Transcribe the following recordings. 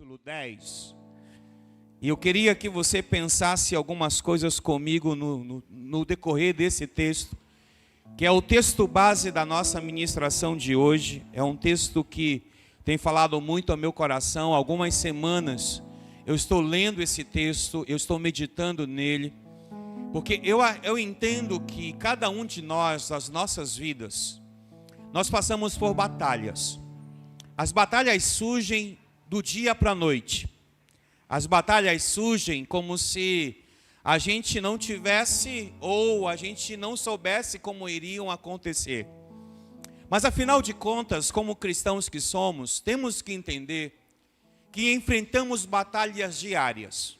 capítulo 10. E eu queria que você pensasse algumas coisas comigo no decorrer desse texto, que é o texto base da nossa ministração de hoje. É um texto que tem falado muito ao meu coração. Há algumas semanas eu estou lendo esse texto, eu estou meditando nele, porque eu entendo que cada um de nós, as nossas vidas, nós passamos por batalhas. As batalhas surgem do dia para a noite. As batalhas surgem como se a gente não tivesse ou a gente não soubesse como iriam acontecer. Mas afinal de contas, como cristãos que somos, temos que entender que enfrentamos batalhas diárias.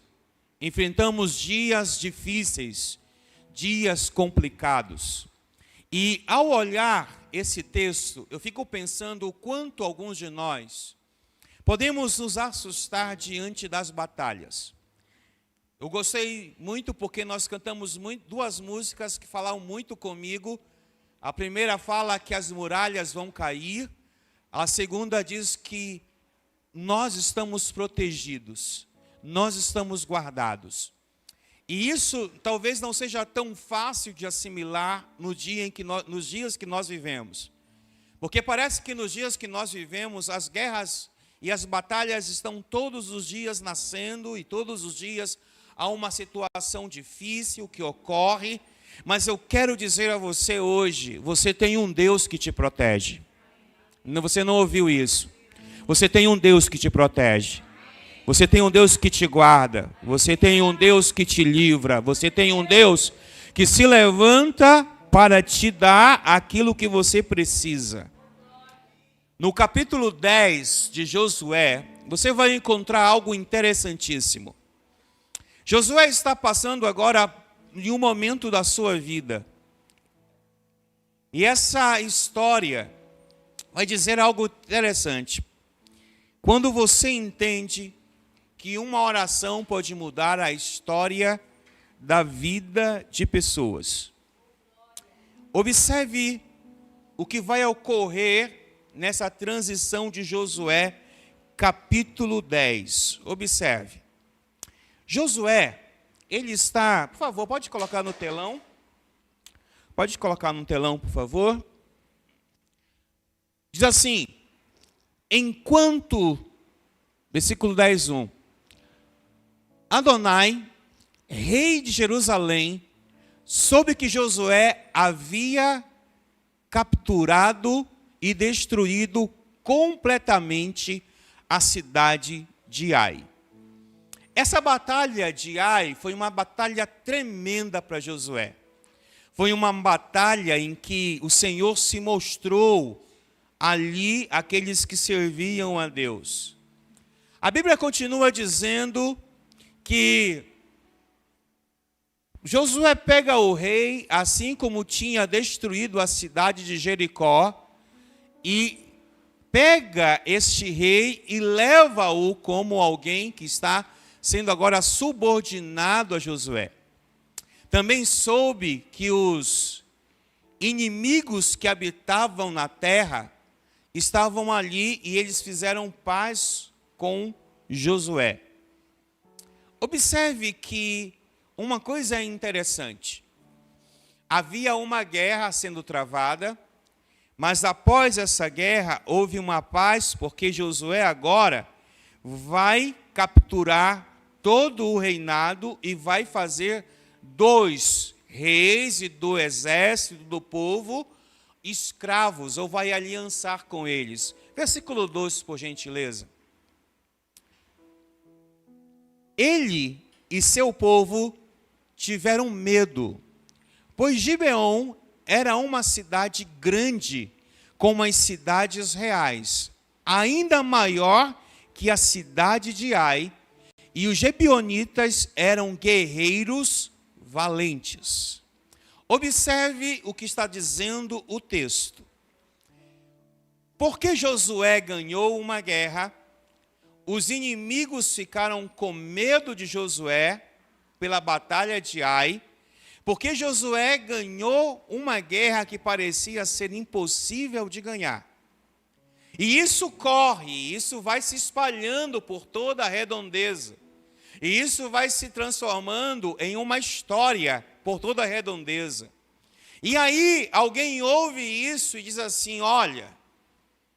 Enfrentamos dias difíceis, dias complicados. E ao olhar esse texto, eu fico pensando o quanto alguns de nós podemos nos assustar diante das batalhas. Eu gostei muito porque nós cantamos duas músicas que falaram muito comigo. A primeira fala que as muralhas vão cair. A segunda diz que nós estamos protegidos, nós estamos guardados. E isso talvez não seja tão fácil de assimilar nos dias que nós vivemos. Porque parece que nos dias que nós vivemos, as guerras e as batalhas estão todos os dias nascendo e todos os dias há uma situação difícil que ocorre. Mas eu quero dizer a você hoje, você tem um Deus que te protege. Você não ouviu isso? Você tem um Deus que te protege. Você tem um Deus que te guarda. Você tem um Deus que te livra. Você tem um Deus que se levanta para te dar aquilo que você precisa. No capítulo 10 de Josué, você vai encontrar algo interessantíssimo. Josué está passando agora em um momento da sua vida. E essa história vai dizer algo interessante. Quando você entende que uma oração pode mudar a história da vida de pessoas. Observe o que vai ocorrer nessa transição de Josué, capítulo 10. Observe. Josué, ele está... Por favor, pode colocar no telão. Pode colocar no telão, por favor. Diz assim: enquanto, versículo 10:1, Adonai, rei de Jerusalém, soube que Josué havia capturado e destruído completamente a cidade de Ai. Essa batalha de Ai foi uma batalha tremenda para Josué. Foi uma batalha em que o Senhor se mostrou ali àqueles que serviam a Deus. A Bíblia continua dizendo que Josué pega o rei, assim como tinha destruído a cidade de Jericó, e pega este rei e leva-o como alguém que está sendo agora subordinado a Josué. Também soube que os inimigos que habitavam na terra estavam ali e eles fizeram paz com Josué. Observe que uma coisa é interessante. Havia uma guerra sendo travada, mas após essa guerra houve uma paz, porque Josué agora vai capturar todo o reinado e vai fazer dos reis e do exército do povo escravos, ou vai aliançar com eles. Versículo 2, por gentileza. Ele e seu povo tiveram medo, pois Gibeon era uma cidade grande, como as cidades reais, ainda maior que a cidade de Ai, e os gibeonitas eram guerreiros valentes. Observe o que está dizendo o texto. Porque Josué ganhou uma guerra, os inimigos ficaram com medo de Josué pela batalha de Ai, porque Josué ganhou uma guerra que parecia ser impossível de ganhar. E isso corre, isso vai se espalhando por toda a redondeza. E isso vai se transformando em uma história por toda a redondeza. E aí alguém ouve isso e diz assim: olha,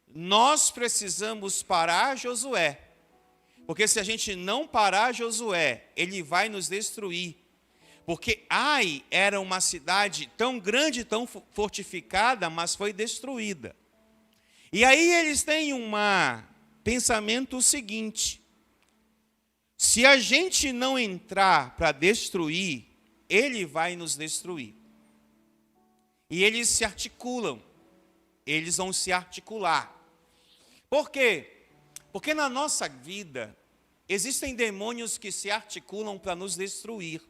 nós precisamos parar Josué. Porque se a gente não parar Josué, ele vai nos destruir. Porque Ai era uma cidade tão grande, tão fortificada, mas foi destruída. E aí eles têm um pensamento seguinte: se a gente não entrar para destruir, ele vai nos destruir. E eles se articulam, eles vão se articular. Por quê? Porque na nossa vida existem demônios que se articulam para nos destruir.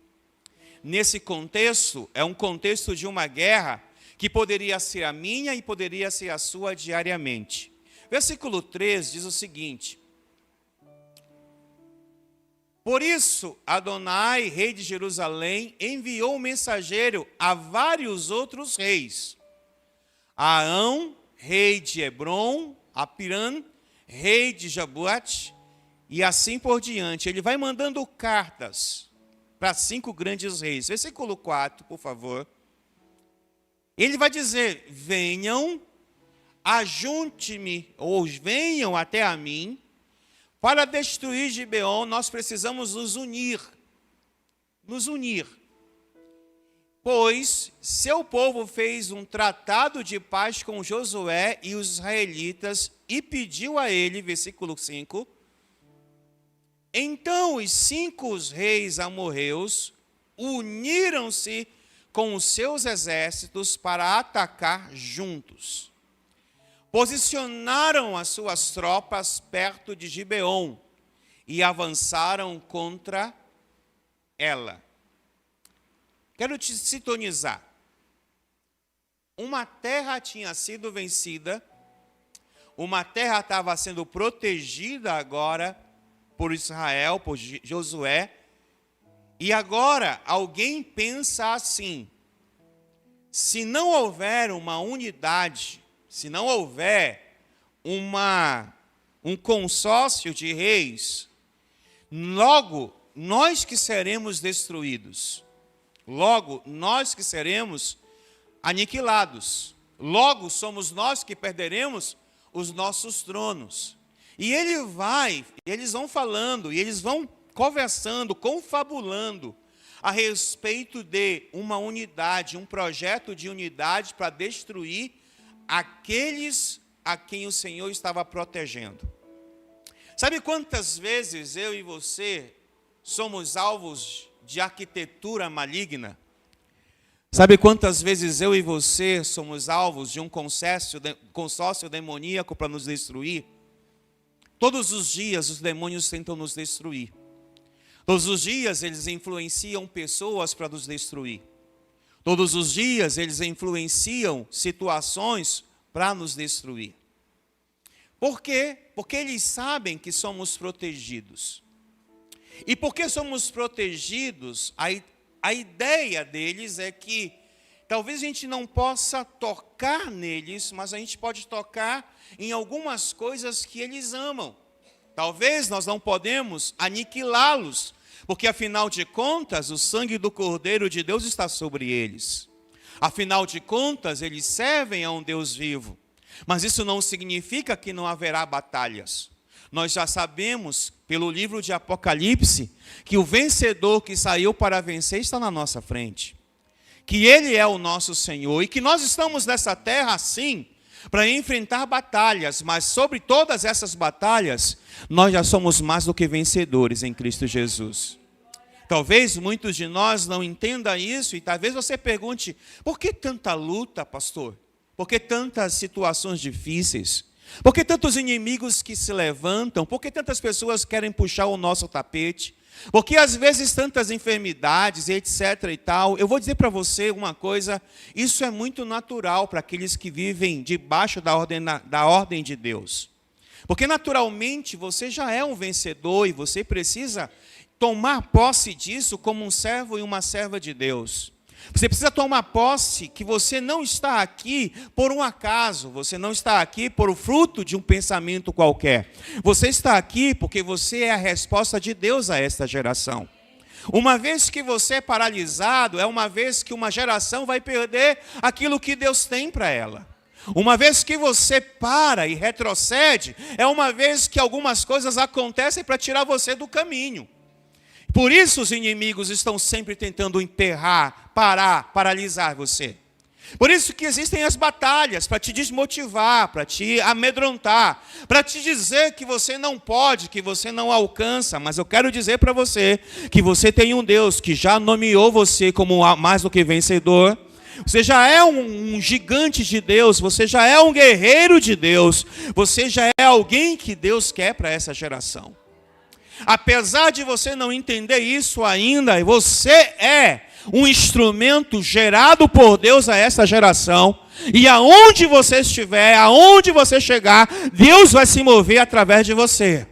Nesse contexto, é um contexto de uma guerra que poderia ser a minha e poderia ser a sua diariamente. Versículo 3 diz o seguinte: por isso, Adonai, rei de Jerusalém, enviou um mensageiro a vários outros reis. A Aão, rei de Hebron, a Pirã, rei de Jaboate, e assim por diante. Ele vai mandando cartas para 5 grandes reis. Versículo 4, por favor. Ele vai dizer: venham, ajunte-me, ou venham até a mim. Para destruir Gibeon, nós precisamos nos unir. Nos unir. Pois seu povo fez um tratado de paz com Josué e os israelitas e pediu a ele, versículo 5, então os 5 reis amorreus uniram-se com os seus exércitos para atacar juntos. Posicionaram as suas tropas perto de Gibeon e avançaram contra ela. Quero te sintonizar. Uma terra tinha sido vencida, uma terra estava sendo protegida agora por Israel, por Josué, e agora alguém pensa assim: se não houver uma unidade, se não houver um consórcio de reis, logo nós que seremos destruídos, logo nós que seremos aniquilados, logo somos nós que perderemos os nossos tronos. E eles vão falando, e eles vão conversando, confabulando a respeito de uma unidade, um projeto de unidade para destruir aqueles a quem o Senhor estava protegendo. Sabe quantas vezes eu e você somos alvos de arquitetura maligna? Sabe quantas vezes eu e você somos alvos de um consórcio demoníaco para nos destruir? Todos os dias os demônios tentam nos destruir. Todos os dias eles influenciam pessoas para nos destruir. Todos os dias eles influenciam situações para nos destruir. Por quê? Porque eles sabem que somos protegidos. E porque somos protegidos, a ideia deles é que talvez a gente não possa tocar neles, mas a gente pode tocar em algumas coisas que eles amam. Talvez nós não podemos aniquilá-los, porque afinal de contas o sangue do Cordeiro de Deus está sobre eles. Afinal de contas eles servem a um Deus vivo. Mas isso não significa que não haverá batalhas. Nós já sabemos, pelo livro de Apocalipse, que o vencedor que saiu para vencer está na nossa frente. Que Ele é o nosso Senhor e que nós estamos nessa terra, sim, para enfrentar batalhas, mas sobre todas essas batalhas, nós já somos mais do que vencedores em Cristo Jesus. Talvez muitos de nós não entendam isso e talvez você pergunte: por que tanta luta, pastor? Por que tantas situações difíceis? Por que tantos inimigos que se levantam? Por que tantas pessoas querem puxar o nosso tapete? Por que às vezes tantas enfermidades, etc. e tal? Eu vou dizer para você uma coisa: isso é muito natural para aqueles que vivem debaixo da ordem de Deus. Porque naturalmente você já é um vencedor e você precisa tomar posse disso como um servo e uma serva de Deus. Você precisa tomar posse que você não está aqui por um acaso, você não está aqui por o fruto de um pensamento qualquer. Você está aqui porque você é a resposta de Deus a esta geração. Uma vez que você é paralisado, é uma vez que uma geração vai perder aquilo que Deus tem para ela. Uma vez que você para e retrocede, é uma vez que algumas coisas acontecem para tirar você do caminho. Por isso os inimigos estão sempre tentando emperrar, parar, paralisar você. Por isso que existem as batalhas, para te desmotivar, para te amedrontar, para te dizer que você não pode, que você não alcança. Mas eu quero dizer para você que você tem um Deus que já nomeou você como mais do que vencedor. Você já é um gigante de Deus, você já é um guerreiro de Deus, você já é alguém que Deus quer para essa geração. Apesar de você não entender isso ainda, você é um instrumento gerado por Deus a essa geração. E aonde você estiver, aonde você chegar, Deus vai se mover através de você.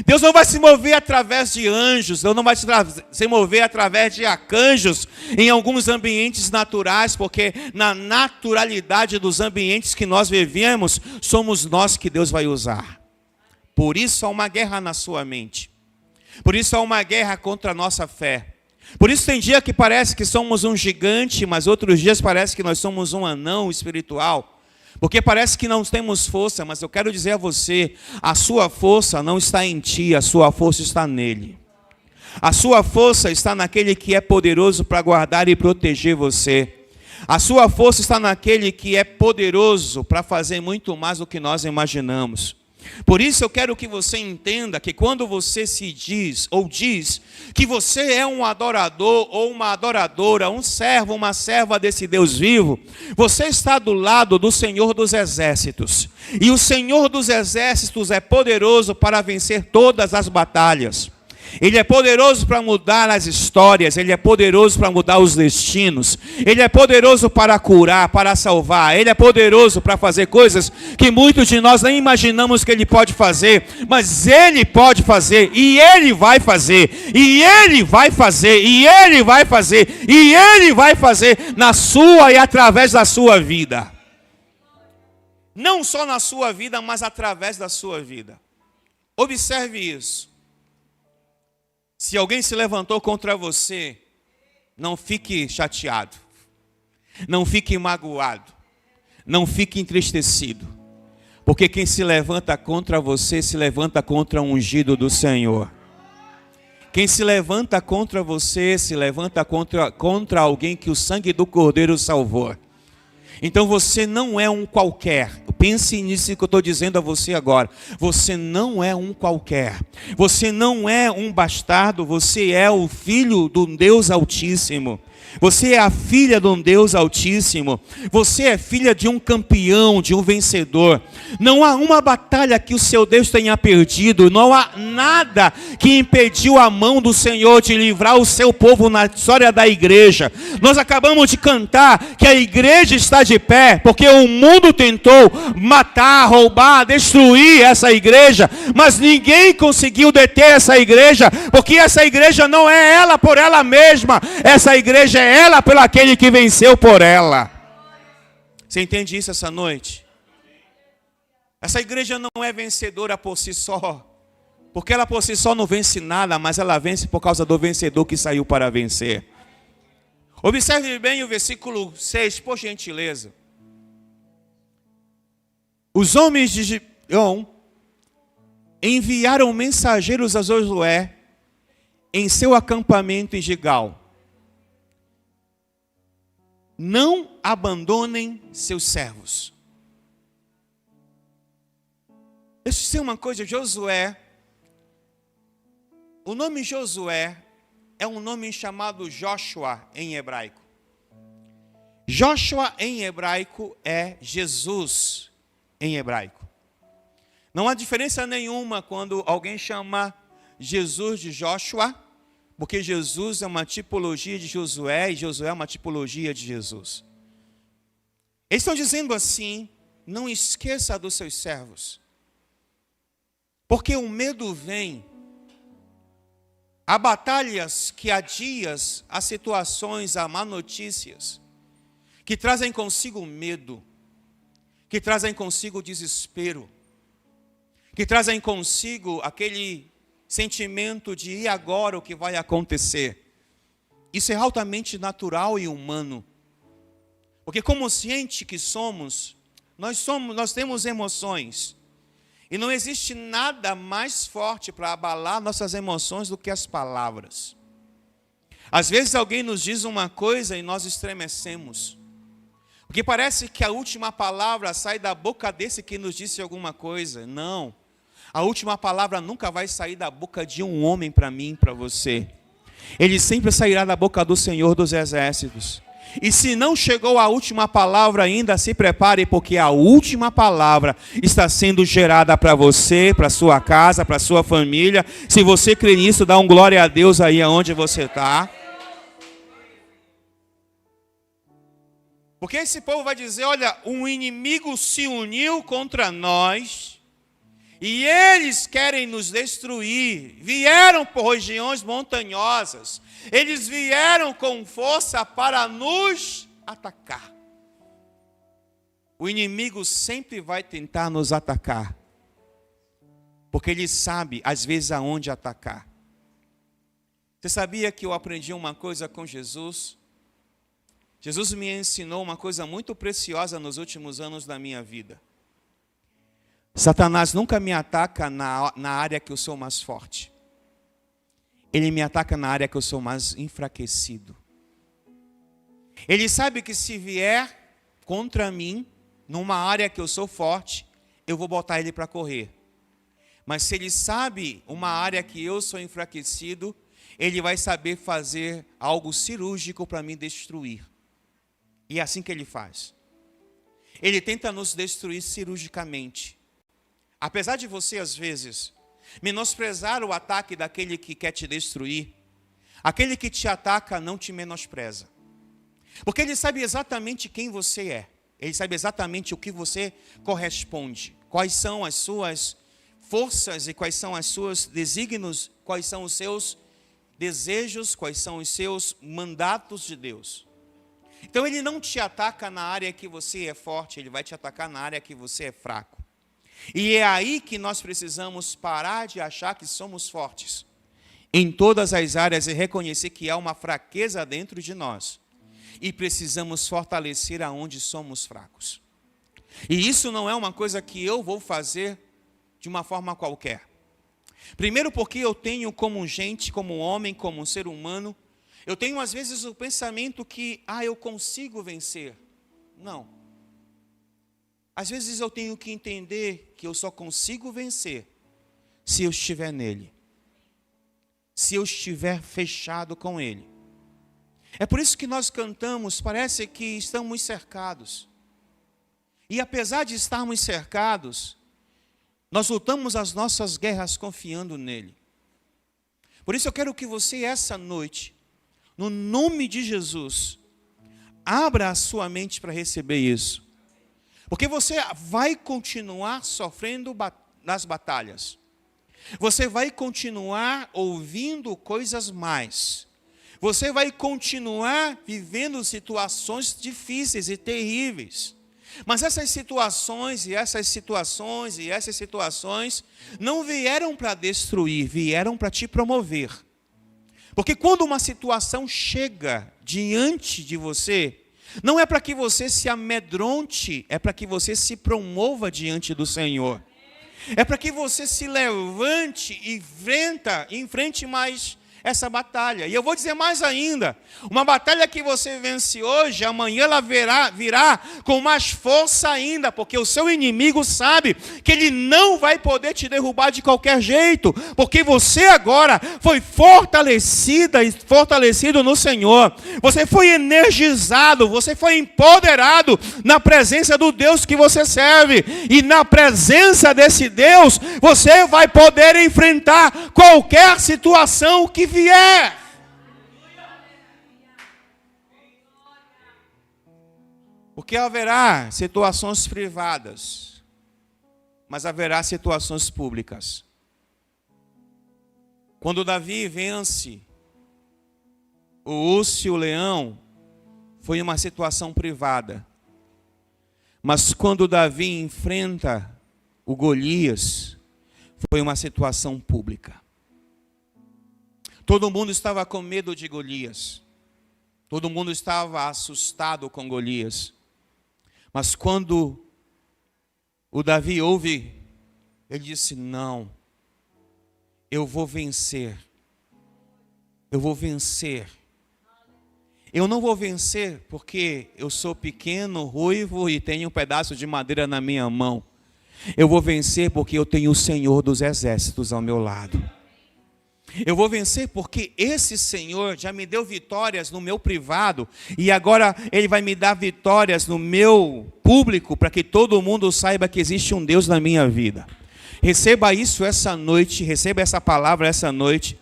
Deus não vai se mover através de anjos, Deus não vai se mover através de arcanjos em alguns ambientes naturais, porque na naturalidade dos ambientes que nós vivemos, somos nós que Deus vai usar. Por isso há uma guerra na sua mente. Por isso há uma guerra contra a nossa fé. Por isso tem dia que parece que somos um gigante, mas outros dias parece que nós somos um anão espiritual. Porque parece que não temos força, mas eu quero dizer a você, a sua força não está em ti, a sua força está nele. A sua força está naquele que é poderoso para guardar e proteger você. A sua força está naquele que é poderoso para fazer muito mais do que nós imaginamos. Por isso eu quero que você entenda que quando você se diz ou diz que você é um adorador ou uma adoradora, um servo, uma serva desse Deus vivo, você está do lado do Senhor dos Exércitos. E o Senhor dos Exércitos é poderoso para vencer todas as batalhas. Ele é poderoso para mudar as histórias, Ele é poderoso para mudar os destinos, Ele é poderoso para curar, para salvar, Ele é poderoso para fazer coisas que muitos de nós nem imaginamos que Ele pode fazer, mas Ele pode fazer, e Ele vai fazer, e Ele vai fazer, e Ele vai fazer, e Ele vai fazer na sua e através da sua vida. Não só na sua vida, mas através da sua vida. Observe isso. Se alguém se levantou contra você, não fique chateado, não fique magoado, não fique entristecido. Porque quem se levanta contra você, se levanta contra o ungido do Senhor. Quem se levanta contra você, se levanta contra alguém que o sangue do Cordeiro salvou. Então você não é um qualquer. Pense nisso que eu estou dizendo a você agora. Você não é um qualquer. Você não é um bastardo. Você é o filho do Deus Altíssimo. Você é a filha de um Deus Altíssimo. Você é filha de um campeão, de um vencedor. Não há uma batalha que o seu Deus tenha perdido. Não há nada que impediu a mão do Senhor de livrar o seu povo na história da igreja. Nós acabamos de cantar que a igreja está de pé, porque o mundo tentou matar, roubar, destruir essa igreja, mas ninguém conseguiu deter essa igreja, porque essa igreja não é ela por ela mesma, essa igreja é ela pelo aquele que venceu por ela. Você entende isso essa noite? Essa igreja não é vencedora por si só, porque ela por si só não vence nada, mas ela vence por causa do vencedor que saiu para vencer. Observe bem o versículo 6, por gentileza. Os homens de Gibeon enviaram mensageiros a Josué em seu acampamento em Gigal. Não abandonem seus servos. Deixa eu dizer uma coisa, Josué. O nome Josué é um nome chamado Joshua em hebraico. Joshua em hebraico é Jesus em hebraico. Não há diferença nenhuma quando alguém chama Jesus de Joshua, porque Jesus é uma tipologia de Josué e Josué é uma tipologia de Jesus. Eles estão dizendo assim: não esqueça dos seus servos, porque o medo vem Há batalhas que há dias, há situações, há má notícias, que trazem consigo medo, que trazem consigo desespero, que trazem consigo aquele sentimento de e agora o que vai acontecer. Isso é altamente natural e humano. Porque como ciente que somos, nós temos emoções. E não existe nada mais forte para abalar nossas emoções do que as palavras. Às vezes alguém nos diz uma coisa e nós estremecemos. Porque parece que a última palavra sai da boca desse que nos disse alguma coisa. Não. A última palavra nunca vai sair da boca de um homem para mim, para você. Ele sempre sairá da boca do Senhor dos Exércitos. E se não chegou a última palavra ainda, se prepare, porque a última palavra está sendo gerada para você, para sua casa, para sua família. Se você crê nisso, dá um glória a Deus aí aonde você está. Porque esse povo vai dizer, olha, um inimigo se uniu contra nós e eles querem nos destruir. Vieram por regiões montanhosas. Eles vieram com força para nos atacar. O inimigo sempre vai tentar nos atacar. Porque ele sabe, às vezes, aonde atacar. Você sabia que eu aprendi uma coisa com Jesus? Jesus me ensinou uma coisa muito preciosa nos últimos anos da minha vida. Satanás nunca me ataca na área que eu sou mais forte. Ele me ataca na área que eu sou mais enfraquecido. Ele sabe que se vier contra mim, numa área que eu sou forte, eu vou botar ele para correr. Mas se ele sabe uma área que eu sou enfraquecido, ele vai saber fazer algo cirúrgico para me destruir. E é assim que ele faz. Ele tenta nos destruir cirurgicamente. Apesar de você, às vezes, menosprezar o ataque daquele que quer te destruir, aquele que te ataca não te menospreza. Porque ele sabe exatamente quem você é. Ele sabe exatamente o que você corresponde. Quais são as suas forças e quais são os seus desígnios, quais são os seus desejos, quais são os seus mandatos de Deus. Então ele não te ataca na área que você é forte, ele vai te atacar na área que você é fraco. E é aí que nós precisamos parar de achar que somos fortes em todas as áreas e reconhecer que há uma fraqueza dentro de nós. E precisamos fortalecer aonde somos fracos. E isso não é uma coisa que eu vou fazer de uma forma qualquer. Primeiro porque eu tenho como gente, como homem, como ser humano, eu tenho às vezes o pensamento que, eu consigo vencer. Não. Às vezes eu tenho que entender que eu só consigo vencer se eu estiver nele. Se eu estiver fechado com ele. É por isso que nós cantamos, parece que estamos cercados. E apesar de estarmos cercados, nós lutamos as nossas guerras confiando nele. Por isso eu quero que você, essa noite, no nome de Jesus, abra a sua mente para receber isso. Porque você vai continuar sofrendo nas batalhas. Você vai continuar ouvindo coisas mais. Você vai continuar vivendo situações difíceis e terríveis. Mas essas situações não vieram para destruir, vieram para te promover. Porque quando uma situação chega diante de você, não é para que você se amedronte, é para que você se promova diante do Senhor. É para que você se levante e enfrente mais essa batalha. E eu vou dizer mais ainda, uma batalha que você vence hoje, amanhã ela virá com mais força ainda, porque o seu inimigo sabe que ele não vai poder te derrubar de qualquer jeito, porque você agora foi fortalecida e fortalecido no Senhor. Você foi energizado, você foi empoderado na presença do Deus que você serve, e na presença desse Deus, você vai poder enfrentar qualquer situação que vier. Porque haverá situações privadas, mas haverá situações públicas. Quando Davi vence o urso e o leão, foi uma situação privada. Mas quando Davi enfrenta o Golias, foi uma situação pública. Todo mundo estava com medo de Golias. Todo mundo estava assustado com Golias. Mas quando o Davi ouve, ele disse: não, eu vou vencer. Eu vou vencer. Eu não vou vencer porque eu sou pequeno, ruivo e tenho um pedaço de madeira na minha mão. Eu vou vencer porque eu tenho o Senhor dos Exércitos ao meu lado. Eu vou vencer porque esse Senhor já me deu vitórias no meu privado e agora Ele vai me dar vitórias no meu público para que todo mundo saiba que existe um Deus na minha vida. Receba isso essa noite, receba essa palavra essa noite.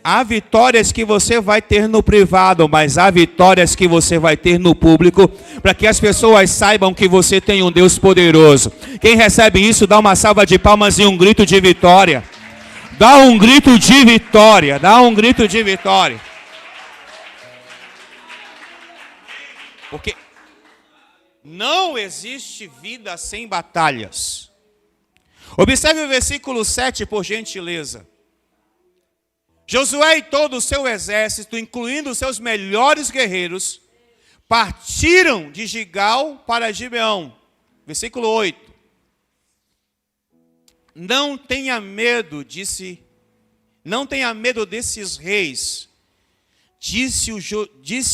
Há vitórias que você vai ter no privado, mas há vitórias que você vai ter no público, para que as pessoas saibam que você tem um Deus poderoso. Quem recebe isso, dá uma salva de palmas e um grito de vitória. Dá um grito de vitória, dá um grito de vitória. Porque não existe vida sem batalhas. Observe o versículo 7, por gentileza. Josué e todo o seu exército, incluindo os seus melhores guerreiros, partiram de Gigal para Gibeão. Versículo 8. Não tenha medo, não tenha medo desses reis, disse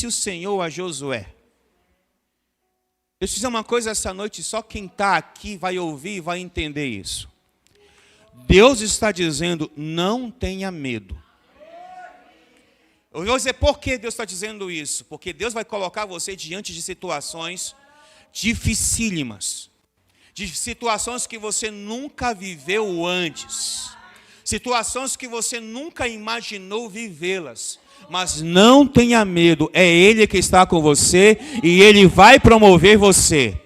o Senhor a Josué. Deixa eu dizer uma coisa essa noite, só quem está aqui vai ouvir e vai entender isso. Deus está dizendo: não tenha medo. Eu vou dizer por que Deus está dizendo isso. Porque Deus vai colocar você diante de situações dificílimas. De situações que você nunca viveu antes. Situações que você nunca imaginou vivê-las. Mas não tenha medo, é Ele que está com você e Ele vai promover você.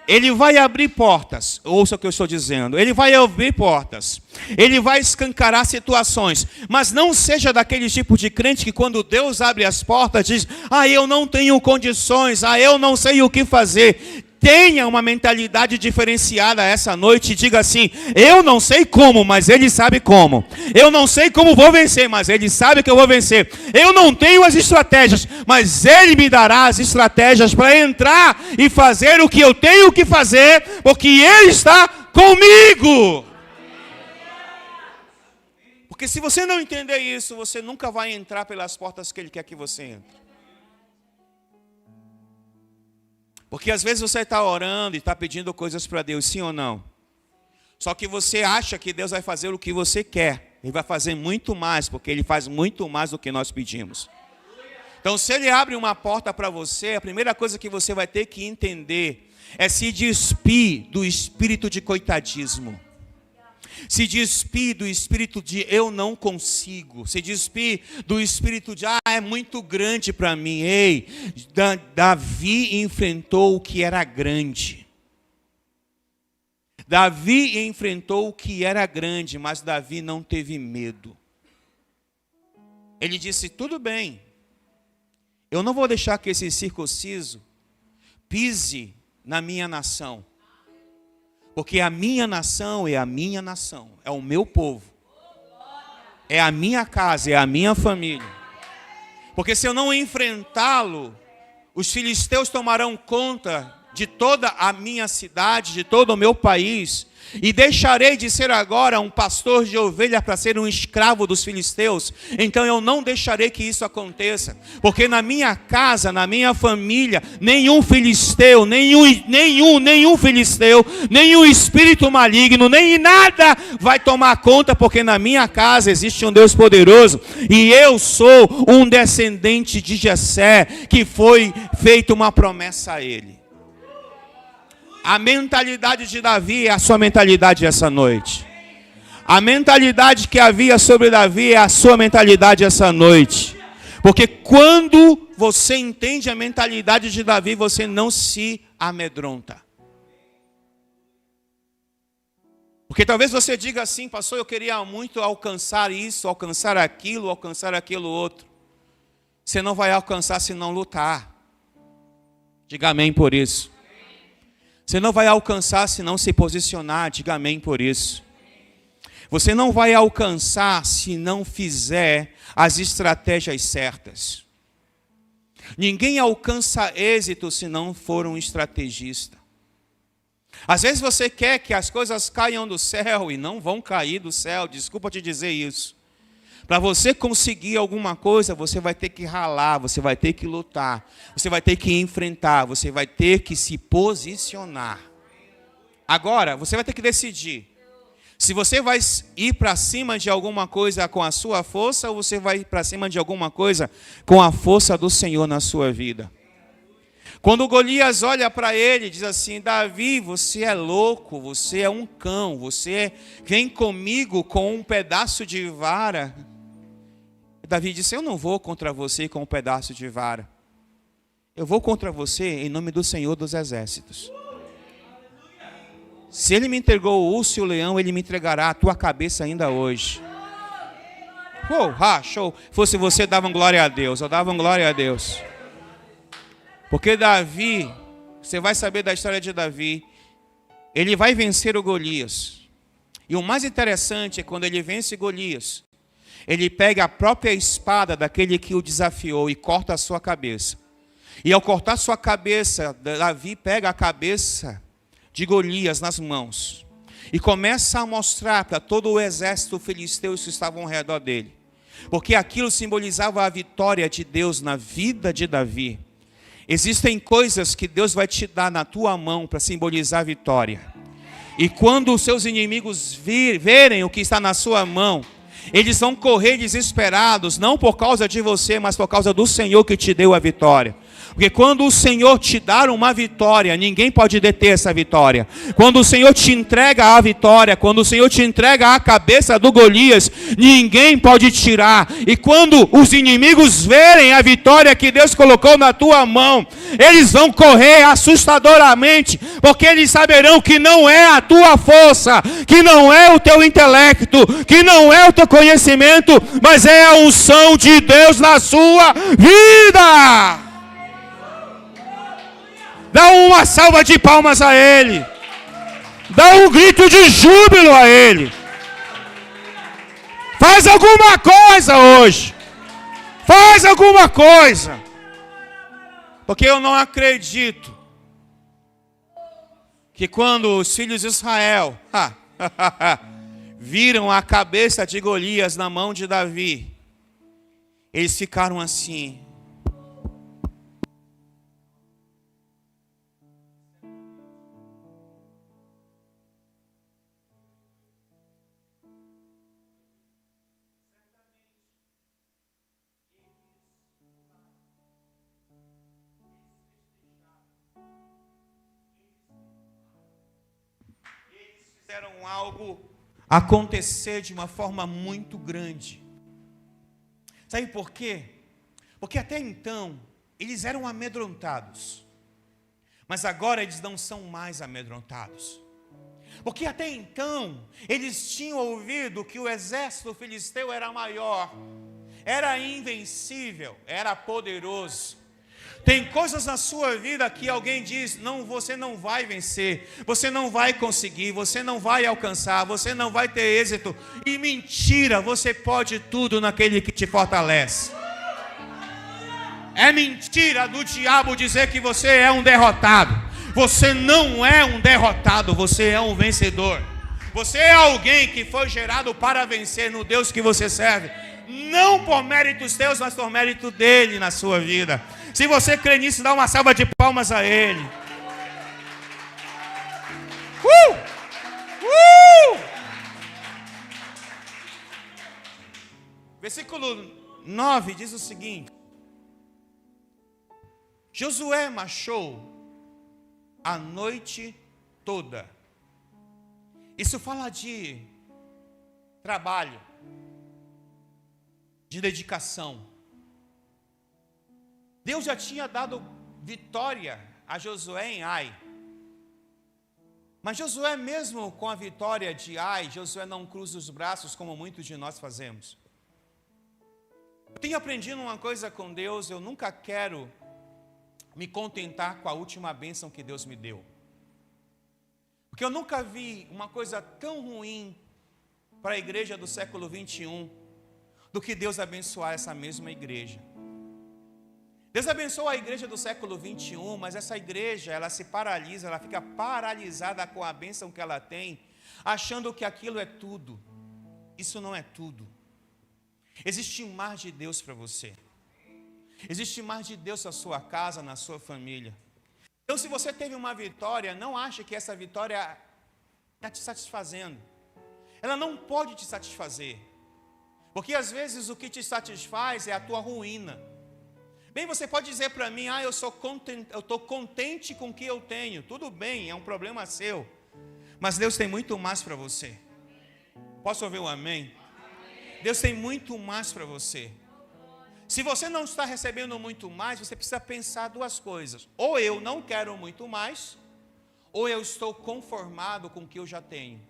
Ele vai abrir portas, ouça o que eu estou dizendo, Ele vai abrir portas, Ele vai escancarar situações, mas não seja daquele tipo de crente que quando Deus abre as portas diz: eu não tenho condições, eu não sei o que fazer. Tenha uma mentalidade diferenciada essa noite e diga assim: eu não sei como, mas Ele sabe como. Eu não sei como vou vencer, mas Ele sabe que eu vou vencer. Eu não tenho as estratégias, mas Ele me dará as estratégias para entrar e fazer o que eu tenho que fazer, porque Ele está comigo. Porque se você não entender isso, você nunca vai entrar pelas portas que Ele quer que você entre. Porque às vezes você está orando e está pedindo coisas para Deus, sim ou não? Só que você acha que Deus vai fazer o que você quer. Ele vai fazer muito mais, porque Ele faz muito mais do que nós pedimos. Então, se Ele abre uma porta para você, a primeira coisa que você vai ter que entender é se despir do espírito de coitadismo. Se despir do espírito de eu não consigo. Se despir do espírito de é muito grande para mim. Ei, Davi enfrentou o que era grande. Davi enfrentou o que era grande, mas Davi não teve medo. Ele disse: tudo bem, eu não vou deixar que esse circunciso pise na minha nação. Porque a minha nação é a minha nação, é o meu povo, é a minha casa, é a minha família. Porque se eu não enfrentá-lo, os filisteus tomarão conta de toda a minha cidade, de todo o meu país, e deixarei de ser agora um pastor de ovelha para ser um escravo dos filisteus. Então eu não deixarei que isso aconteça, porque na minha casa, na minha família, nenhum filisteu, nenhum filisteu, nenhum espírito maligno, nem nada vai tomar conta, porque na minha casa existe um Deus poderoso, e eu sou um descendente de Jessé, que foi feita uma promessa a ele. A mentalidade de Davi é a sua mentalidade essa noite. A mentalidade que havia sobre Davi é a sua mentalidade essa noite. Porque quando você entende a mentalidade de Davi, você não se amedronta. Porque talvez você diga assim, pastor, eu queria muito alcançar isso, alcançar aquilo outro. Você não vai alcançar se não lutar. Diga amém por isso. Você não vai alcançar se não se posicionar. Diga amém por isso. Você não vai alcançar se não fizer as estratégias certas. Ninguém alcança êxito se não for um estrategista. Às vezes você quer que as coisas caiam do céu e não vão cair do céu. Desculpa te dizer isso. Para você conseguir alguma coisa, você vai ter que ralar, você vai ter que lutar, você vai ter que enfrentar, você vai ter que se posicionar. Agora, você vai ter que decidir se você vai ir para cima de alguma coisa com a sua força ou você vai para cima de alguma coisa com a força do Senhor na sua vida. Quando Golias olha para ele e diz assim, Davi, você é louco, você é um cão, você vem comigo com um pedaço de vara. Davi disse, eu não vou contra você com um pedaço de vara. Eu vou contra você em nome do Senhor dos Exércitos. Se ele me entregou o urso e o leão, ele me entregará a tua cabeça ainda hoje. Show. Fosse você, davam glória a Deus. Eu dava glória a Deus. Porque Davi, você vai saber da história de Davi, ele vai vencer o Golias. E o mais interessante é quando ele vence Golias, ele pega a própria espada daquele que o desafiou e corta a sua cabeça. E ao cortar sua cabeça, Davi pega a cabeça de Golias nas mãos e começa a mostrar para todo o exército filisteu que estavam ao redor dele. Porque aquilo simbolizava a vitória de Deus na vida de Davi. Existem coisas que Deus vai te dar na tua mão para simbolizar a vitória. E quando os seus inimigos verem o que está na sua mão, eles vão correr desesperados, não por causa de você, mas por causa do Senhor que te deu a vitória. Porque quando o Senhor te dar uma vitória, ninguém pode deter essa vitória. Quando o Senhor te entrega a vitória, quando o Senhor te entrega a cabeça do Golias, ninguém pode tirar. E quando os inimigos verem a vitória que Deus colocou na tua mão, eles vão correr assustadoramente, porque eles saberão que não é a tua força, que não é o teu intelecto, que não é o teu conhecimento, mas é a unção de Deus na sua vida. Dá uma salva de palmas a Ele. Dá um grito de júbilo a Ele. Faz alguma coisa hoje. Faz alguma coisa. Porque eu não acredito que quando os filhos de Israel viram a cabeça de Golias na mão de Davi, eles ficaram assim. Fizeram algo acontecer de uma forma muito grande. Sabe por quê? Porque até então eles eram amedrontados, mas agora eles não são mais amedrontados. Porque até então eles tinham ouvido que o exército filisteu era maior, era invencível, era poderoso. Tem coisas na sua vida que alguém diz, não, você não vai vencer, você não vai conseguir, você não vai alcançar, você não vai ter êxito. E mentira, você pode tudo naquele que te fortalece. É mentira do diabo dizer que você é um derrotado. Você não é um derrotado, você é um vencedor. Você é alguém que foi gerado para vencer no Deus que você serve. Não por méritos teus, mas por mérito dele na sua vida. Se você crê nisso, dá uma salva de palmas a Ele. Versículo 9 diz o seguinte: Josué marchou a noite toda. Isso fala de trabalho, de dedicação. Deus já tinha dado vitória a Josué em Ai. Mas Josué, mesmo com a vitória de Ai, Josué não cruza os braços como muitos de nós fazemos. Eu tenho aprendido uma coisa com Deus: eu nunca quero me contentar com a última bênção que Deus me deu. Porque eu nunca vi uma coisa tão ruim para a igreja do século 21 do que Deus abençoar essa mesma igreja. Deus abençoa a igreja do século 21, mas essa igreja, ela se paralisa, ela fica paralisada com a bênção que ela tem, achando que aquilo é tudo. Isso não é tudo. Existe mais de Deus para você. Existe mais de Deus na sua casa, na sua família. Então, se você teve uma vitória, não ache que essa vitória está te satisfazendo. Ela não pode te satisfazer. Porque às vezes o que te satisfaz é a tua ruína. Bem, você pode dizer para mim: eu estou contente com o que eu tenho. Tudo bem, é um problema seu. Mas Deus tem muito mais para você. Posso ouvir um amém? Deus tem muito mais para você. Se você não está recebendo muito mais, você precisa pensar duas coisas: ou eu não quero muito mais, ou eu estou conformado com o que eu já tenho.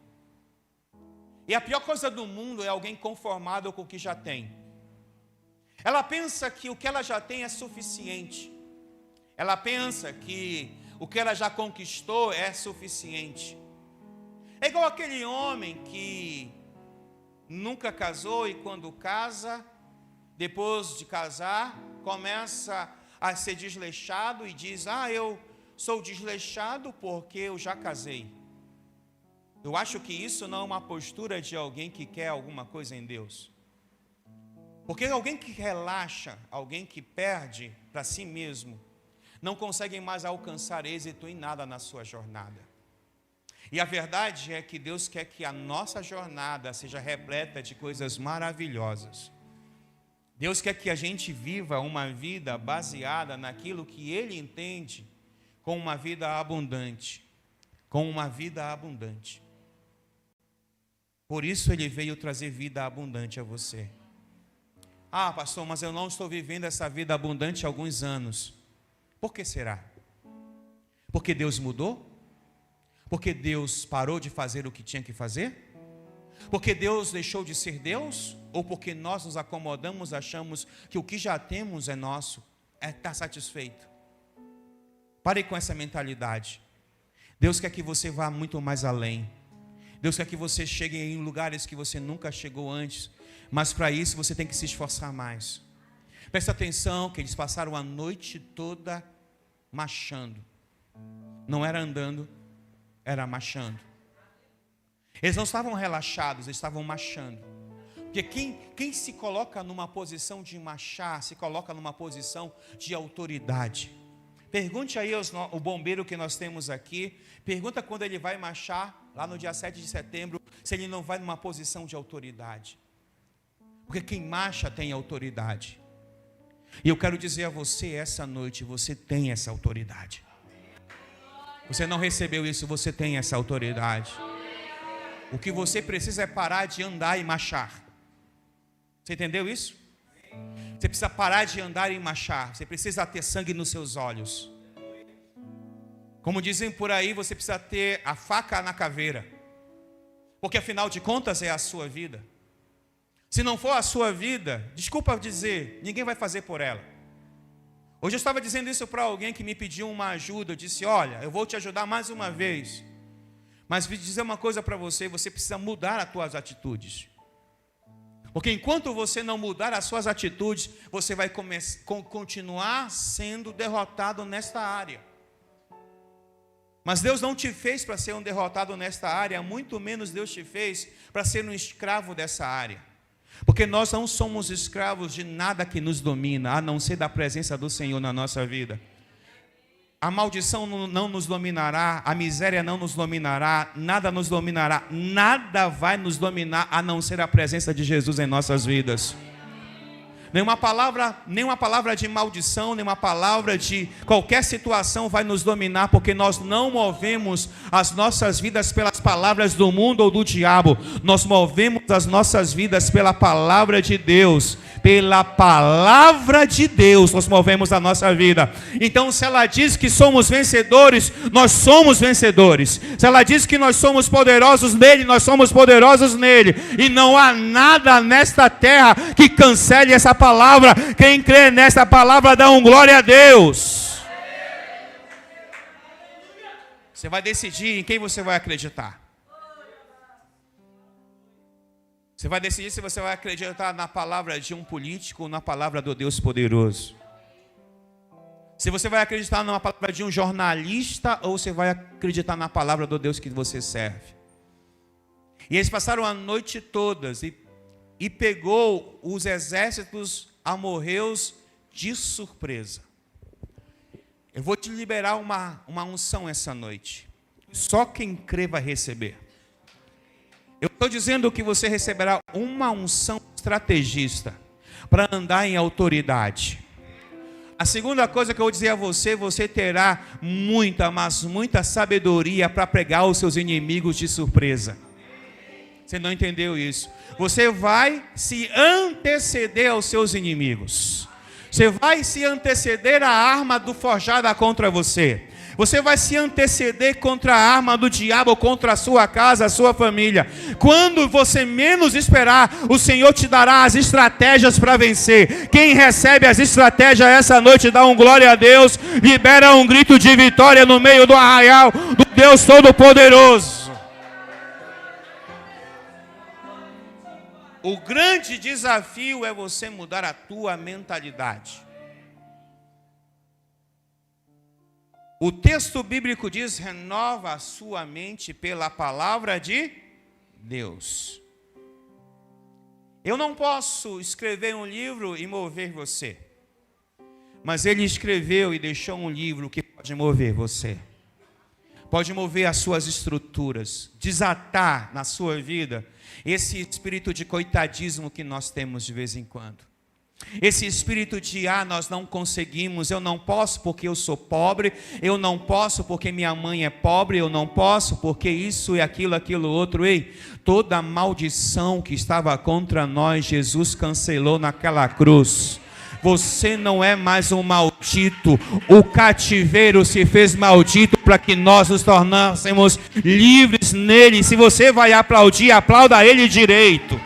E a pior coisa do mundo é alguém conformado com o que já tem. Ela pensa que o que ela já tem é suficiente. Ela pensa que o que ela já conquistou é suficiente. É igual aquele homem que nunca casou e quando casa, depois de casar, começa a ser desleixado e diz: eu sou desleixado porque eu já casei. Eu acho que isso não é uma postura de alguém que quer alguma coisa em Deus. Porque alguém que relaxa, alguém que perde para si mesmo, não consegue mais alcançar êxito em nada na sua jornada. E a verdade é que Deus quer que a nossa jornada seja repleta de coisas maravilhosas. Deus quer que a gente viva uma vida baseada naquilo que Ele entende como uma vida abundante. Com uma vida abundante. Por isso Ele veio trazer vida abundante a você. Pastor, mas eu não estou vivendo essa vida abundante há alguns anos. Por que será? Porque Deus mudou? Porque Deus parou de fazer o que tinha que fazer? Porque Deus deixou de ser Deus? Ou porque nós nos acomodamos, achamos que o que já temos é nosso, está satisfeito? Pare com essa mentalidade. Deus quer que você vá muito mais além. Deus quer que você chegue em lugares que você nunca chegou antes. Mas para isso você tem que se esforçar mais. Presta atenção que eles passaram a noite toda marchando. Não era andando, era marchando. Eles não estavam relaxados, eles estavam marchando. Porque quem se coloca numa posição de marchar, se coloca numa posição de autoridade. Pergunte aí o bombeiro que nós temos aqui. Pergunta quando ele vai marchar, lá no dia 7 de setembro, se ele não vai numa posição de autoridade. Porque quem marcha tem autoridade. E eu quero dizer a você essa noite: você tem essa autoridade. Você não recebeu isso, você tem essa autoridade. O que você precisa é parar de andar e marchar. Você entendeu isso? Você precisa parar de andar e marchar. Você precisa ter sangue nos seus olhos. Como dizem por aí, você precisa ter a faca na caveira. Porque afinal de contas é a sua vida. Se não for a sua vida, desculpa dizer, ninguém vai fazer por ela. Hoje eu estava dizendo isso para alguém que me pediu uma ajuda. Eu disse: olha, eu vou te ajudar mais uma vez. Mas vou dizer uma coisa para você: você precisa mudar as suas atitudes. Porque enquanto você não mudar as suas atitudes, você vai continuar sendo derrotado nesta área. Mas Deus não te fez para ser um derrotado nesta área, muito menos Deus te fez para ser um escravo dessa área. Porque nós não somos escravos de nada que nos domina, a não ser da presença do Senhor na nossa vida. A maldição não nos dominará, a miséria não nos dominará, nada nos dominará, nada vai nos dominar a não ser a presença de Jesus em nossas vidas. Nenhuma palavra de maldição, nenhuma palavra de qualquer situação vai nos dominar, porque nós não movemos as nossas vidas pelas palavras do mundo ou do diabo. Nós movemos as nossas vidas pela palavra de Deus. Pela palavra de Deus nós movemos a nossa vida. Então, se ela diz que somos vencedores, nós somos vencedores. Se ela diz que nós somos poderosos nele, nós somos poderosos nele. E não há nada nesta terra que cancele essa palavra. Quem crê nesta palavra dá glória a Deus. Você vai decidir em quem você vai acreditar. Você vai decidir se você vai acreditar na palavra de um político ou na palavra do Deus poderoso. Se você vai acreditar na palavra de um jornalista ou você vai acreditar na palavra do Deus que você serve. E eles passaram a noite toda e pegou os exércitos amorreus de surpresa. Eu vou te liberar uma unção essa noite. Só quem crê vai receber. Eu estou dizendo que você receberá uma unção estrategista para andar em autoridade. A segunda coisa que eu vou dizer a você, você terá muita, mas muita sabedoria para pegar os seus inimigos de surpresa. Você não entendeu isso? Você vai se anteceder aos seus inimigos. Você vai se anteceder à arma do forjada contra você. Você vai se anteceder contra a arma do diabo, contra a sua casa, a sua família. Quando você menos esperar, o Senhor te dará as estratégias para vencer. Quem recebe as estratégias essa noite, dá glória a Deus, libera um grito de vitória no meio do arraial do Deus Todo-Poderoso. O grande desafio é você mudar a tua mentalidade. O texto bíblico diz: renova a sua mente pela palavra de Deus. Eu não posso escrever um livro e mover você. Mas ele escreveu e deixou um livro que pode mover você. Pode mover as suas estruturas, desatar na sua vida esse espírito de coitadismo que nós temos de vez em quando. Esse espírito de, nós não conseguimos, eu não posso porque eu sou pobre, eu não posso porque minha mãe é pobre, eu não posso porque isso e aquilo outro. Ei, toda a maldição que estava contra nós, Jesus cancelou naquela cruz. Você não é mais um maldito. O cativeiro se fez maldito para que nós nos tornássemos livres nele. Se você vai aplaudir, aplauda ele direito.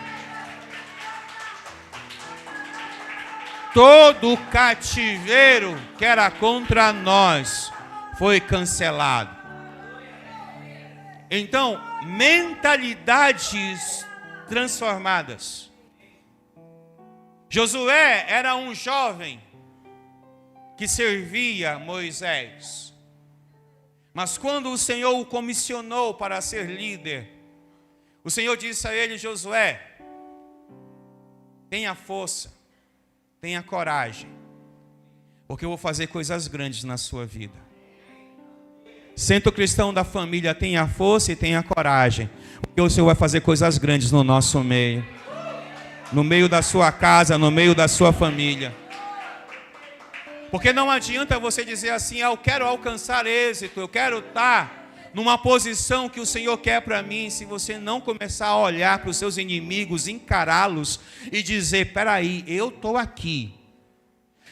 Todo o cativeiro que era contra nós foi cancelado. Então, mentalidades transformadas. Josué era um jovem que servia Moisés. Mas quando o Senhor o comissionou para ser líder, o Senhor disse a ele: Josué, tenha força, tenha coragem, porque eu vou fazer coisas grandes na sua vida. Centro Cristão da Família, tenha força e tenha coragem, porque o Senhor vai fazer coisas grandes no nosso meio. No meio da sua casa, no meio da sua família. Porque não adianta você dizer assim: eu quero alcançar êxito, eu quero estar numa posição que o Senhor quer para mim, se você não começar a olhar para os seus inimigos, encará-los e dizer: peraí, eu estou aqui.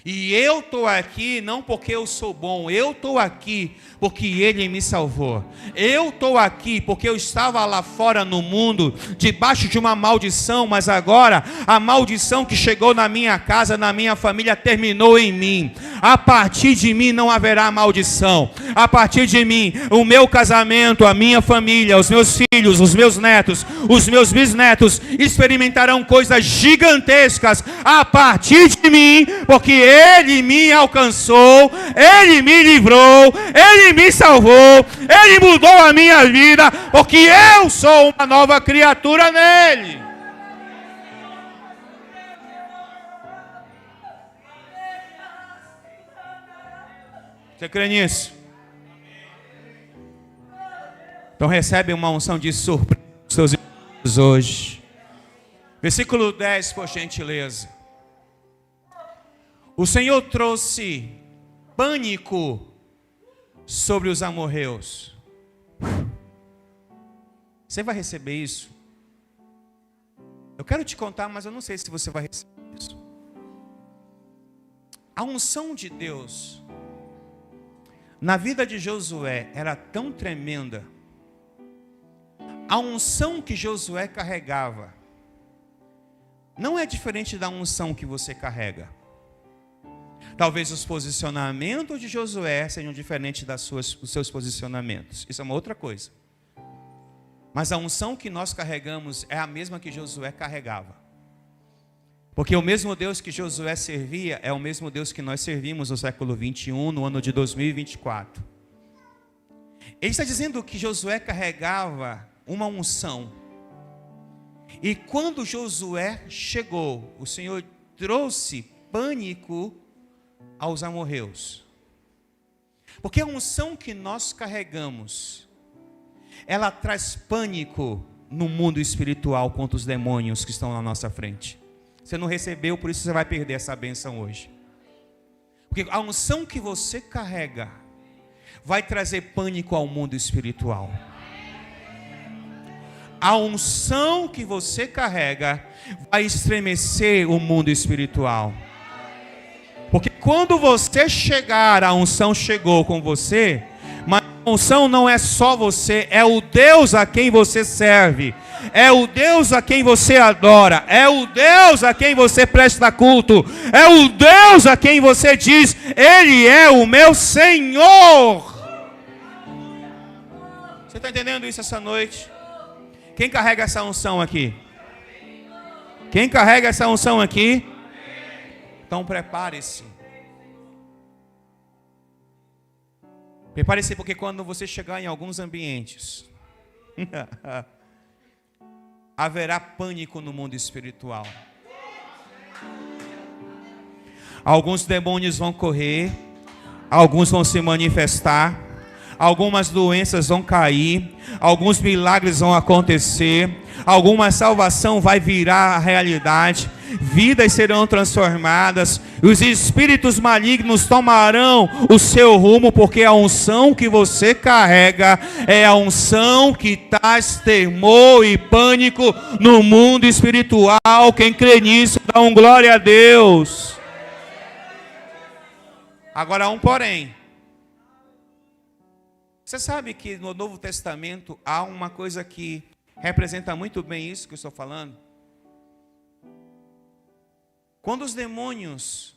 E eu estou aqui não porque eu sou bom, eu estou aqui porque Ele me salvou. Eu estou aqui porque eu estava lá fora no mundo, debaixo de uma maldição, mas agora a maldição que chegou na minha casa, na minha família, terminou em mim. A partir de mim não haverá maldição. A partir de mim, o meu casamento, a minha família, os meus filhos, os meus netos, os meus bisnetos experimentarão coisas gigantescas a partir de mim, porque Ele me alcançou, Ele me livrou, Ele me salvou, Ele mudou a minha vida, porque eu sou uma nova criatura nele. Você crê nisso? Então recebe uma unção de surpresa dos seus irmãos hoje. Versículo 10, por gentileza. O Senhor trouxe pânico sobre os amorreus. Você vai receber isso? Eu quero te contar, mas eu não sei se você vai receber isso. A unção de Deus na vida de Josué era tão tremenda. A unção que Josué carregava não é diferente da unção que você carrega. Talvez os posicionamentos de Josué sejam diferentes dos seus posicionamentos. Isso é uma outra coisa. Mas a unção que nós carregamos é a mesma que Josué carregava. Porque o mesmo Deus que Josué servia é o mesmo Deus que nós servimos no século 21, no ano de 2024. Ele está dizendo que Josué carregava uma unção. E quando Josué chegou, o Senhor trouxe pânico aos amorreus. Porque a unção que nós carregamos, ela traz pânico no mundo espiritual contra os demônios que estão na nossa frente. Você não recebeu, por isso você vai perder essa bênção hoje. Porque a unção que você carrega vai trazer pânico ao mundo espiritual. A unção que você carrega vai estremecer o mundo espiritual. Porque quando você chegar, a unção chegou com você, mas a unção não é só você, é o Deus a quem você serve, é o Deus a quem você adora, é o Deus a quem você presta culto, é o Deus a quem você diz, Ele é o meu Senhor. Você está entendendo isso essa noite? Quem carrega essa unção aqui? Quem carrega essa unção aqui? Então prepare-se. Prepare-se, porque quando você chegar em alguns ambientes, haverá pânico no mundo espiritual. Alguns demônios vão correr, alguns vão se manifestar, algumas doenças vão cair, alguns milagres vão acontecer, alguma salvação vai virar a realidade, vidas serão transformadas, os espíritos malignos tomarão o seu rumo, porque a unção que você carrega é a unção que traz temor e pânico no mundo espiritual. Quem crê nisso, dá um glória a Deus. Agora um porém. Você sabe que no Novo Testamento há uma coisa que representa muito bem isso que eu estou falando? Quando os demônios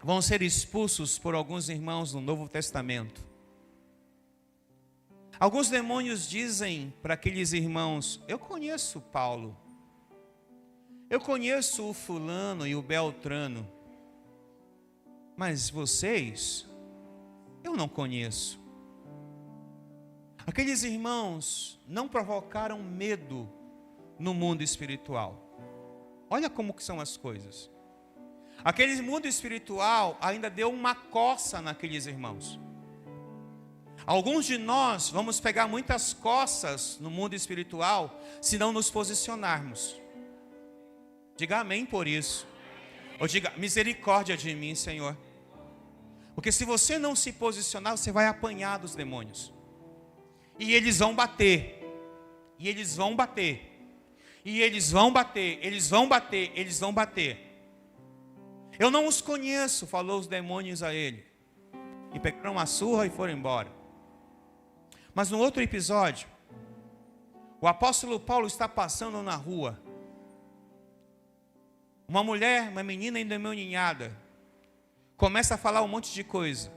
vão ser expulsos por alguns irmãos no Novo Testamento, alguns demônios dizem para aqueles irmãos: eu conheço Paulo, eu conheço o fulano e o beltrano, mas vocês, eu não conheço. Aqueles irmãos não provocaram medo no mundo espiritual. Olha como que são as coisas. Aquele mundo espiritual ainda deu uma coça naqueles irmãos. Alguns de nós vamos pegar muitas coças no mundo espiritual se não nos posicionarmos. Diga amém por isso. Ou diga: misericórdia de mim, Senhor. Porque se você não se posicionar, você vai apanhar dos demônios. E eles vão bater. E eles vão bater. E eles vão bater. Eles vão bater. Eles vão bater. Eu não os conheço, falou os demônios a ele. E pegaram uma surra e foram embora. Mas no outro episódio, o apóstolo Paulo está passando na rua. Uma mulher, uma menina endemoniada, começa a falar um monte de coisa.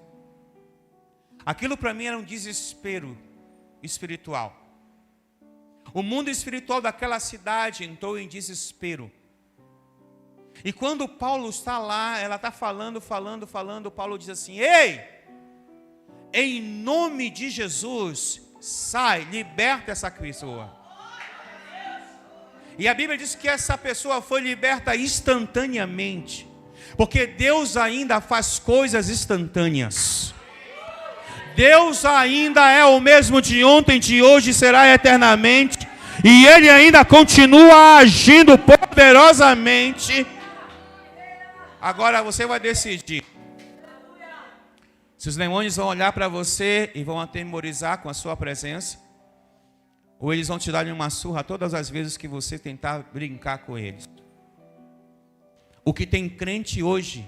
Aquilo para mim era um desespero espiritual. O mundo espiritual daquela cidade entrou em desespero. E quando Paulo está lá, ela está falando, Paulo diz assim: ei, em nome de Jesus, sai, liberta essa pessoa. E a Bíblia diz que essa pessoa foi liberta instantaneamente, porque Deus ainda faz coisas instantâneas. Deus ainda é o mesmo de ontem, de hoje, será eternamente. E Ele ainda continua agindo poderosamente. Agora você vai decidir se os demônios vão olhar para você e vão atemorizar com a sua presença, ou eles vão te dar uma surra todas as vezes que você tentar brincar com eles. O que tem crente hoje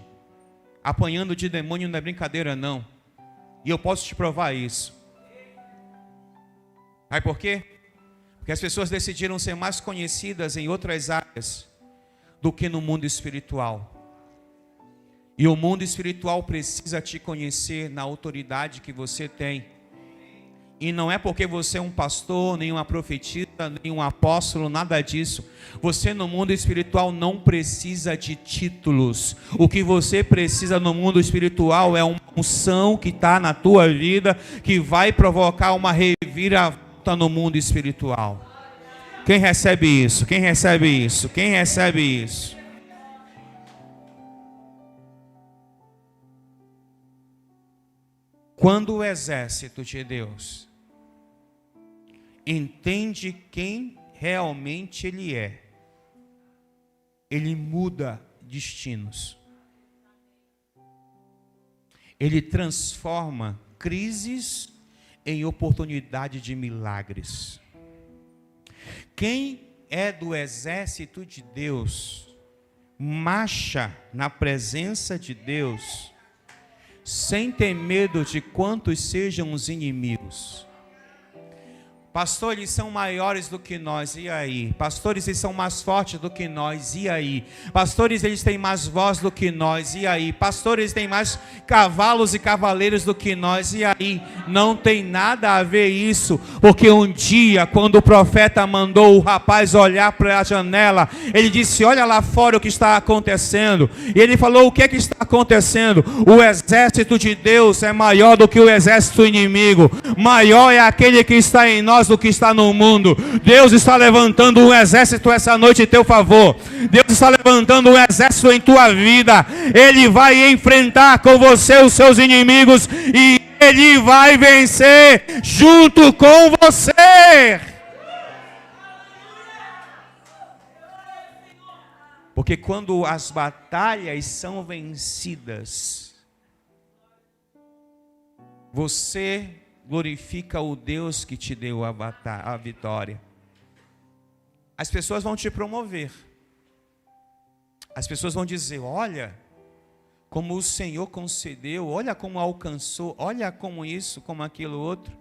apanhando de demônio não é brincadeira não. E eu posso te provar isso. Sabe por quê? Porque as pessoas decidiram ser mais conhecidas em outras áreas do que no mundo espiritual. E o mundo espiritual precisa te conhecer na autoridade que você tem. E não é porque você é um pastor, nem uma profetisa, nem um apóstolo, nada disso. Você no mundo espiritual não precisa de títulos. O que você precisa no mundo espiritual é uma unção que está na tua vida, que vai provocar uma reviravolta no mundo espiritual. Quem recebe isso? Quem recebe isso? Quem recebe isso? Quando o exército de Deus entende quem realmente Ele é, Ele muda destinos. Ele transforma crises em oportunidade de milagres. Quem é do exército de Deus, marcha na presença de Deus, sem ter medo de quantos sejam os inimigos. Pastor, eles são maiores do que nós, e aí? Pastores, eles são mais fortes do que nós, e aí? Pastores, eles têm mais voz do que nós, e aí? Pastores, eles têm mais cavalos e cavaleiros do que nós, e aí? Não tem nada a ver isso, porque um dia, quando o profeta mandou o rapaz olhar para a janela, ele disse, olha lá fora o que está acontecendo. E ele falou, o que é que está acontecendo? O exército de Deus é maior do que o exército inimigo. Maior é aquele que está em nós do que está no mundo. Deus está levantando um exército essa noite em teu favor. Deus está levantando um exército em tua vida. Ele vai enfrentar com você os seus inimigos e Ele vai vencer junto com você. Porque quando as batalhas são vencidas, você glorifica o Deus que te deu a vitória. As pessoas vão te promover. As pessoas vão dizer, olha como o Senhor concedeu, olha como alcançou, olha como isso, como aquilo outro.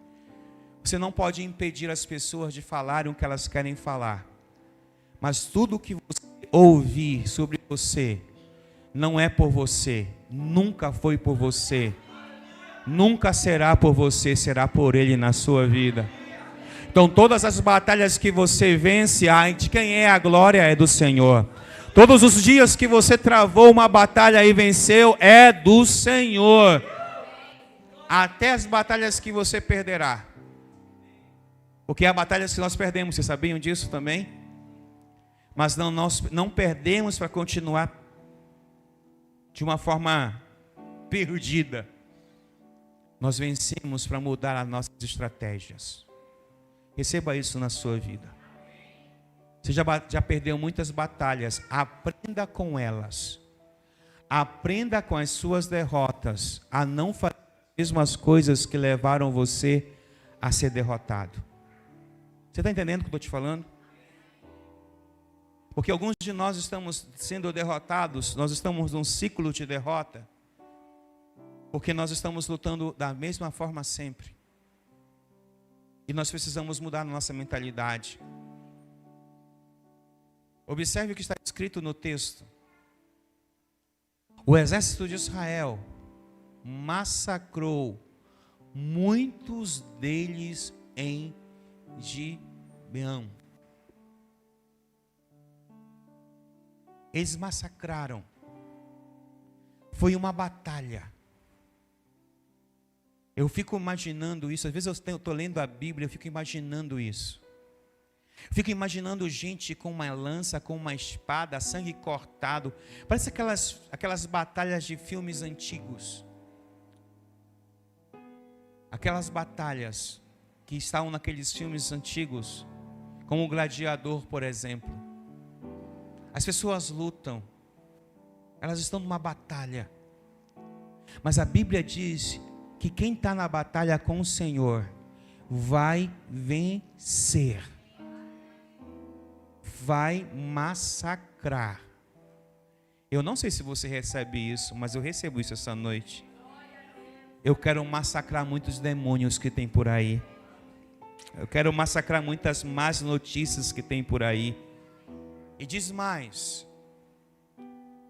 Você não pode impedir as pessoas de falarem o que elas querem falar. Mas tudo que você ouvir sobre você, não é por você, nunca foi por você. Nunca será por você, será por Ele na sua vida. Então todas as batalhas que você vence, de quem é a glória? É do Senhor. Todos os dias que você travou uma batalha e venceu, é do Senhor. Até as batalhas que você perderá. Porque há batalhas que nós perdemos, vocês sabiam disso também? Mas nós não perdemos para continuar de uma forma perdida. Nós vencemos para mudar as nossas estratégias. Receba isso na sua vida. Você já perdeu muitas batalhas. Aprenda com elas. Aprenda com as suas derrotas a não fazer as mesmas coisas que levaram você a ser derrotado. Você está entendendo o que eu estou te falando? Porque alguns de nós estamos sendo derrotados, nós estamos num ciclo de derrota. Porque nós estamos lutando da mesma forma sempre. E nós precisamos mudar a nossa mentalidade. Observe o que está escrito no texto. O exército de Israel massacrou muitos deles em Gibeão. Eles massacraram. Foi uma batalha. Eu fico imaginando isso. Às vezes eu estou lendo a Bíblia, eu fico imaginando isso. Eu fico imaginando gente com uma lança, com uma espada, sangue cortado. Parece aquelas batalhas de filmes antigos. Aquelas batalhas que estavam naqueles filmes antigos, como o Gladiador, por exemplo. As pessoas lutam. Elas estão numa batalha. Mas a Bíblia diz que quem está na batalha com o Senhor vai vencer. Vai massacrar. Eu não sei se você recebe isso, mas eu recebo isso essa noite. Eu quero massacrar muitos demônios que tem por aí. Eu quero massacrar muitas más notícias que tem por aí. E diz mais: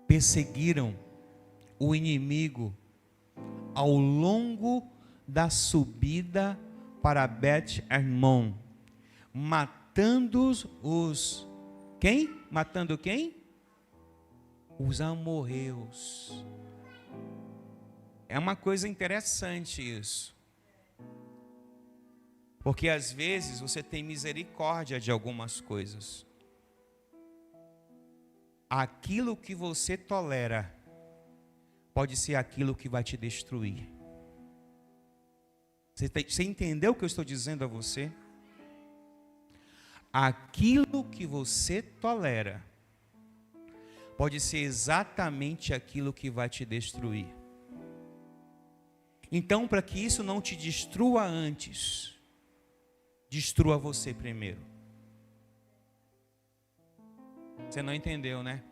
perseguiram o inimigo ao longo da subida para Bet-Hermon, matando os... Quem? Matando quem? Os amorreus. É uma coisa interessante isso. Porque às vezes você tem misericórdia de algumas coisas. Aquilo que você tolera pode ser aquilo que vai te destruir. Você entendeu o que eu estou dizendo a você? Aquilo que você tolera pode ser exatamente aquilo que vai te destruir. Então, para que isso não te destrua antes, destrua você primeiro. Você não entendeu, né?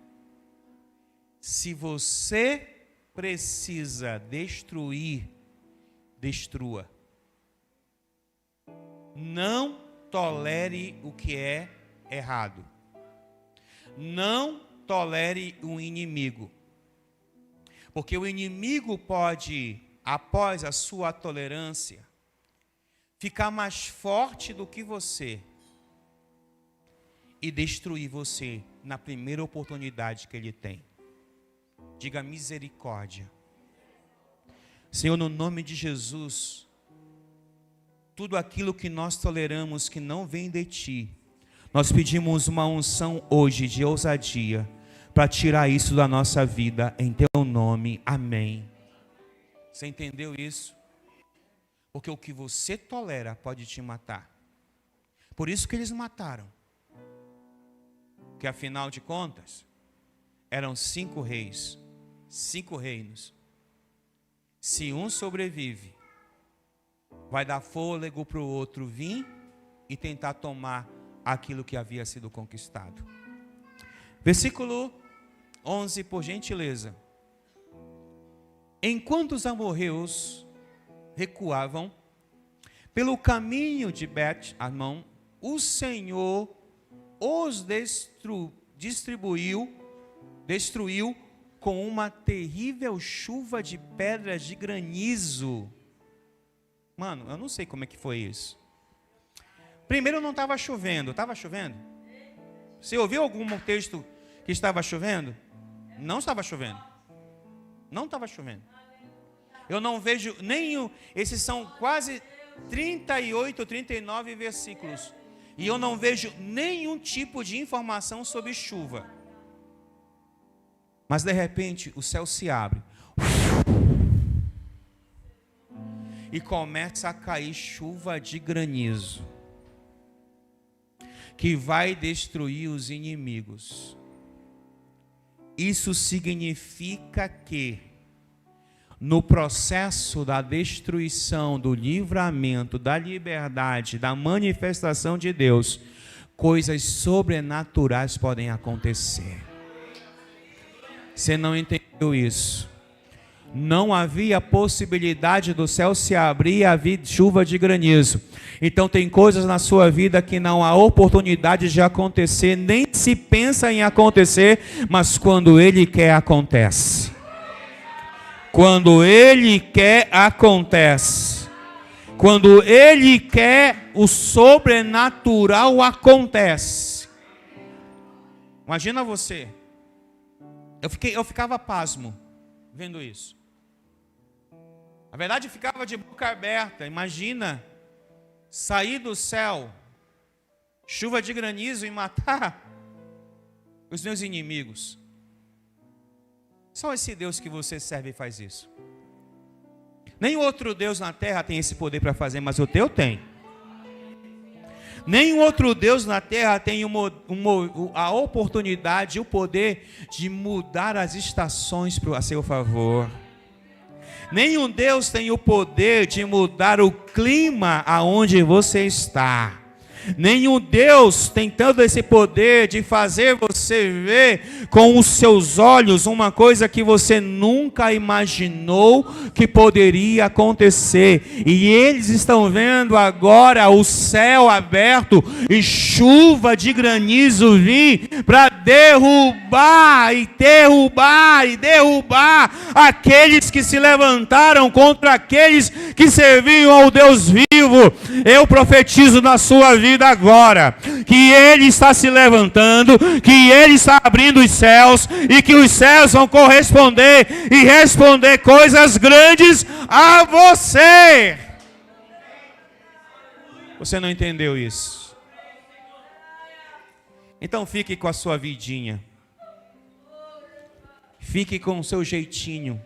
Se você precisa destruir, destrua. Não tolere o que é errado. Não tolere o inimigo. Porque o inimigo pode, após a sua tolerância, ficar mais forte do que você e destruir você na primeira oportunidade que ele tem. Diga misericórdia. Senhor, no nome de Jesus, tudo aquilo que nós toleramos que não vem de Ti, nós pedimos uma unção hoje de ousadia para tirar isso da nossa vida, em Teu nome, amém. Você entendeu isso? Porque o que você tolera pode te matar. Por isso que eles mataram. Que afinal de contas, eram 5 reis, 5 reinos. Se um sobrevive, vai dar fôlego para o outro vir e tentar tomar aquilo que havia sido conquistado. Versículo 11, por gentileza. Enquanto os amorreus recuavam pelo caminho de Bet-Hermon, o Senhor os destruiu com uma terrível chuva de pedras de granizo. Mano, eu não sei como é que foi isso. Primeiro não estava chovendo. Estava chovendo? Você ouviu algum texto que estava chovendo? Não estava chovendo. Não estava chovendo. Eu não vejo nenhum. Esses são quase 38, 39 versículos. E eu não vejo nenhum tipo de informação sobre chuva. Mas de repente o céu se abre. E começa a cair chuva de granizo, que vai destruir os inimigos. Isso significa que, no processo da destruição, do livramento, da liberdade, da manifestação de Deus, coisas sobrenaturais podem acontecer. Você não entendeu isso? Não havia possibilidade do céu se abrir e haver chuva de granizo. Então tem coisas na sua vida que não há oportunidade de acontecer, nem se pensa em acontecer, mas quando Ele quer, acontece. Quando Ele quer, acontece. Quando Ele quer, o sobrenatural acontece. Imagina você. Eu ficava pasmo vendo isso. Na verdade, ficava de boca aberta. Imagina sair do céu, chuva de granizo e matar os meus inimigos. Só esse Deus que você serve faz isso. Nem outro Deus na terra tem esse poder para fazer, mas o teu tem. Nenhum outro Deus na terra tem a oportunidade, o poder de mudar as estações a seu favor. Nenhum Deus tem o poder de mudar o clima aonde você está. Nenhum Deus tem tanto esse poder de fazer você ver com os seus olhos uma coisa que você nunca imaginou que poderia acontecer. E eles estão vendo agora o céu aberto e chuva de granizo vir para derrubar aqueles que se levantaram contra aqueles que serviam ao Deus vivo. Eu profetizo na sua vida agora, que Ele está se levantando, que Ele está abrindo os céus, e que os céus vão corresponder e responder coisas grandes a você. Você não entendeu isso? Então fique com a sua vidinha, fique com o seu jeitinho,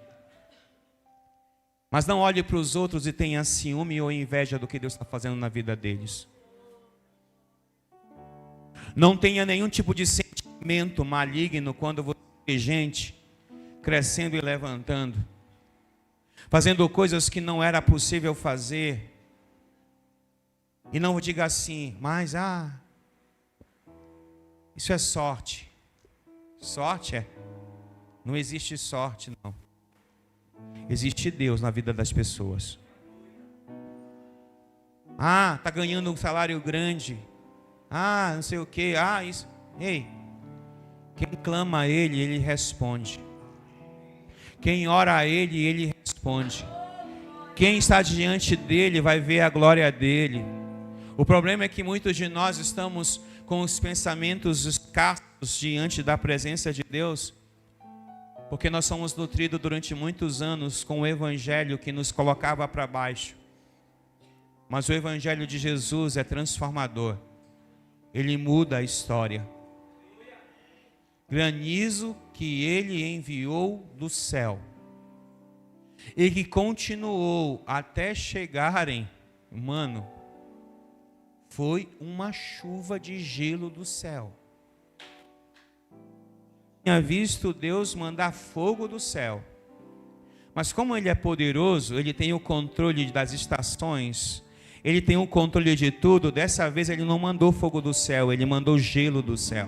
mas não olhe para os outros e tenha ciúme ou inveja do que Deus está fazendo na vida deles. Não tenha nenhum tipo de sentimento maligno quando você vê gente crescendo e levantando, fazendo coisas que não era possível fazer. E não diga assim, mas isso é sorte. Sorte é? Não existe sorte, não. Existe Deus na vida das pessoas. Está ganhando um salário grande. Não sei o que, isso. Ei, quem clama a Ele, Ele responde. Quem ora a Ele, Ele responde. Quem está diante dEle vai ver a glória dEle. O problema é que muitos de nós estamos com os pensamentos escassos diante da presença de Deus, porque nós somos nutridos durante muitos anos com o Evangelho que nos colocava para baixo. Mas o Evangelho de Jesus é transformador. Ele muda a história. Granizo que Ele enviou do céu e que continuou até chegarem, foi uma chuva de gelo do céu. Tinha visto Deus mandar fogo do céu, mas como Ele é poderoso, Ele tem o controle das estações, Ele tem o controle de tudo. Dessa vez Ele não mandou fogo do céu, Ele mandou gelo do céu.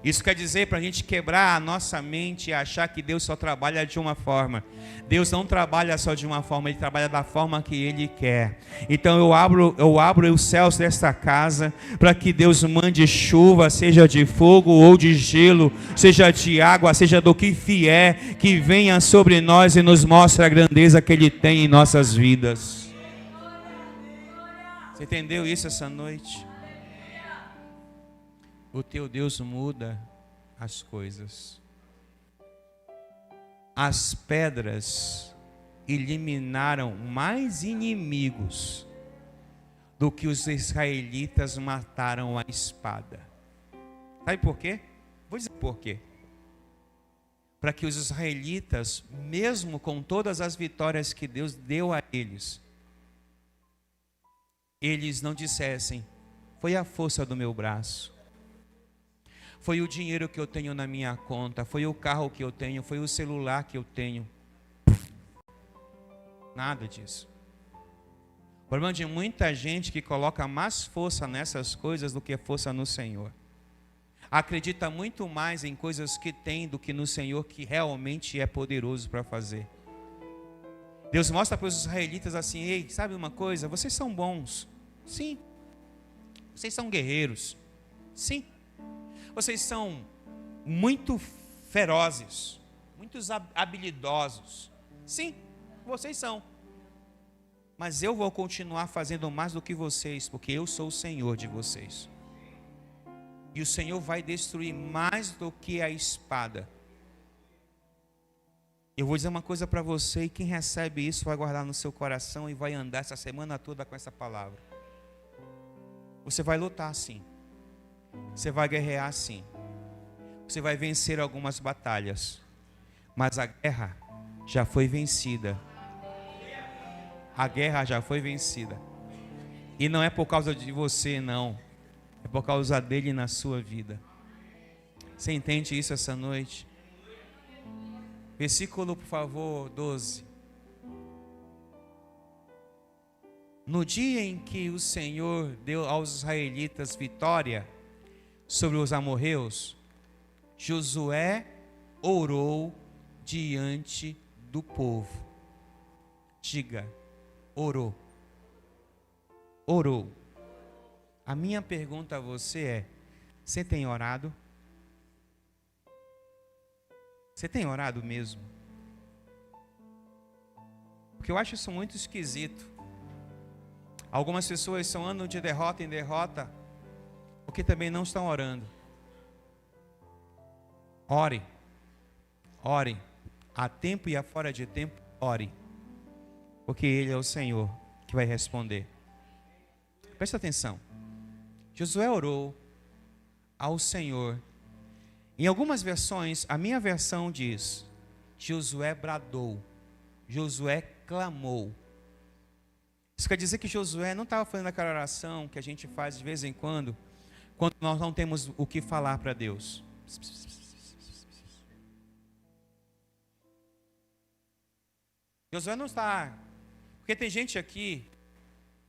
Isso quer dizer para a gente quebrar a nossa mente e achar que Deus só trabalha de uma forma. Deus não trabalha só de uma forma, Ele trabalha da forma que Ele quer. Então eu abro os céus desta casa para que Deus mande chuva, seja de fogo ou de gelo, seja de água, seja do que vier, que venha sobre nós e nos mostre a grandeza que Ele tem em nossas vidas. Você entendeu isso essa noite? O teu Deus muda as coisas. As pedras eliminaram mais inimigos do que os israelitas mataram a espada. Sabe por quê? Vou dizer por quê. Para que os israelitas, mesmo com todas as vitórias que Deus deu a eles, eles não dissessem, foi a força do meu braço, foi o dinheiro que eu tenho na minha conta, foi o carro que eu tenho, foi o celular que eu tenho. Nada disso. O problema de muita gente que coloca mais força nessas coisas do que força no Senhor. Acredita muito mais em coisas que tem do que no Senhor, que realmente é poderoso para fazer. Deus mostra para os israelitas assim, ei, sabe uma coisa? Vocês são bons. Sim. Vocês são guerreiros. Sim. Vocês são muito ferozes, muito habilidosos. Sim, vocês são. Mas eu vou continuar fazendo mais do que vocês, porque eu sou o Senhor de vocês. E o Senhor vai destruir mais do que a espada. Eu vou dizer uma coisa para você, e quem recebe isso vai guardar no seu coração e vai andar essa semana toda com essa palavra. Você vai lutar sim. Você vai guerrear sim. Você vai vencer algumas batalhas. Mas a guerra já foi vencida. A guerra já foi vencida. E não é por causa de você, não. É por causa dele na sua vida. Você entende isso essa noite? Versículo, por favor, 12. No dia em que o Senhor deu aos israelitas vitória sobre os amorreus, Josué orou diante do povo. Diga, orou. Orou. A minha pergunta a você é: você tem orado? Você tem orado mesmo? Porque eu acho isso muito esquisito. Algumas pessoas só andam de derrota em derrota, porque também não estão orando. Ore. Ore. A tempo e a fora de tempo, ore. Porque Ele é o Senhor que vai responder. Presta atenção. Josué orou ao Senhor. Em algumas versões, a minha versão diz: Josué bradou, Josué clamou. Isso quer dizer que Josué não estava fazendo aquela oração que a gente faz de vez em quando nós não temos o que falar para Deus. Josué não está... Porque tem gente aqui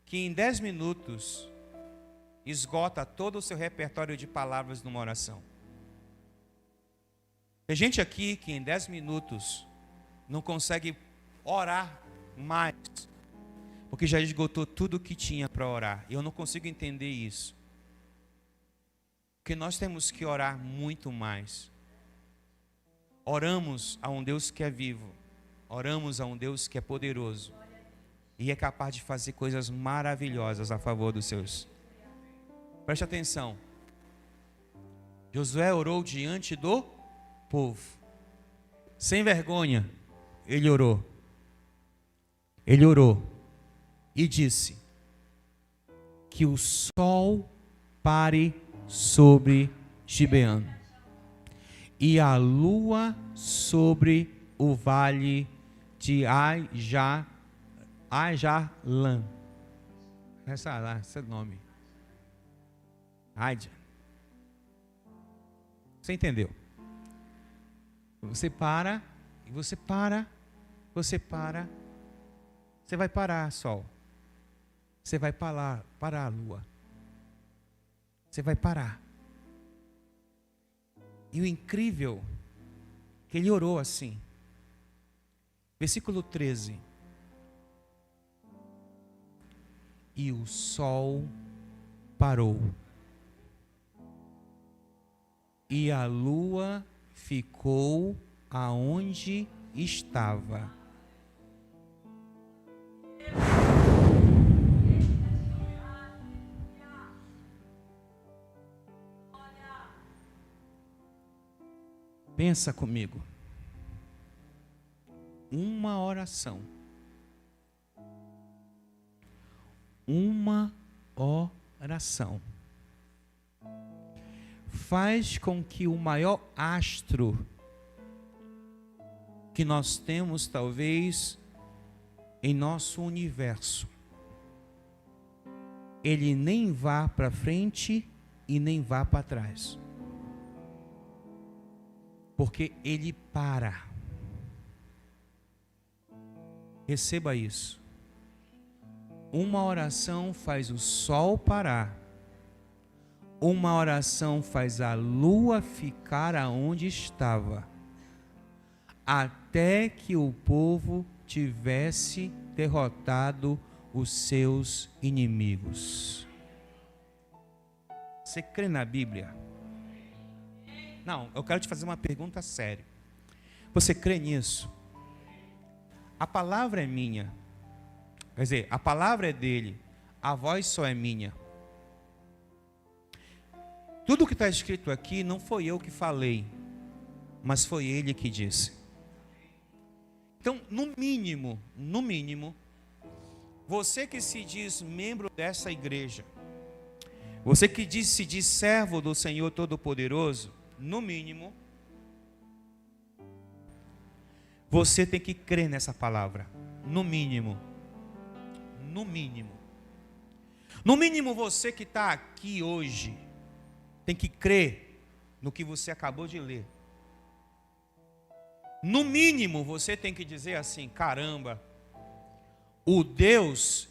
que em 10 minutos esgota todo o seu repertório de palavras numa oração. Tem gente aqui que em 10 minutos não consegue orar mais, porque já esgotou tudo o que tinha para orar. E eu não consigo entender isso. Porque nós temos que orar muito mais. Oramos a um Deus que é vivo. Oramos a um Deus que é poderoso. E é capaz de fazer coisas maravilhosas a favor dos seus. Preste atenção. Josué orou diante do povo. Sem vergonha, ele orou. Ele orou e disse: que o sol pare sobre Gibeão e a lua sobre o vale de Ajalã. Esse é o nome. Aija. Você entendeu? Você para, e você para, você para. Você vai parar, sol. Você vai parar, a lua. Você vai parar. E o incrível, que ele orou assim. Versículo 13. E o sol parou. E a lua ficou aonde estava. Pensa comigo. Uma oração. Uma oração faz com que o maior astro que nós temos, talvez, em nosso universo, ele nem vá para frente e nem vá para trás. Porque ele para. Receba isso. Uma oração faz o sol parar. Uma oração faz a lua ficar aonde estava. Até que o povo tivesse derrotado os seus inimigos. Você crê na Bíblia? Não, eu quero te fazer uma pergunta séria. Você crê nisso? A palavra é minha. Quer dizer, a palavra é dele. A voz só é minha. Tudo que está escrito aqui não foi eu que falei, mas foi ele que disse. Então, no mínimo, você que se diz membro dessa igreja, você que se diz servo do Senhor Todo-Poderoso, no mínimo, você tem que crer nessa palavra. No mínimo. No mínimo. No mínimo, você que está aqui hoje, tem que crer no que você acabou de ler. No mínimo, você tem que dizer assim: caramba, o Deus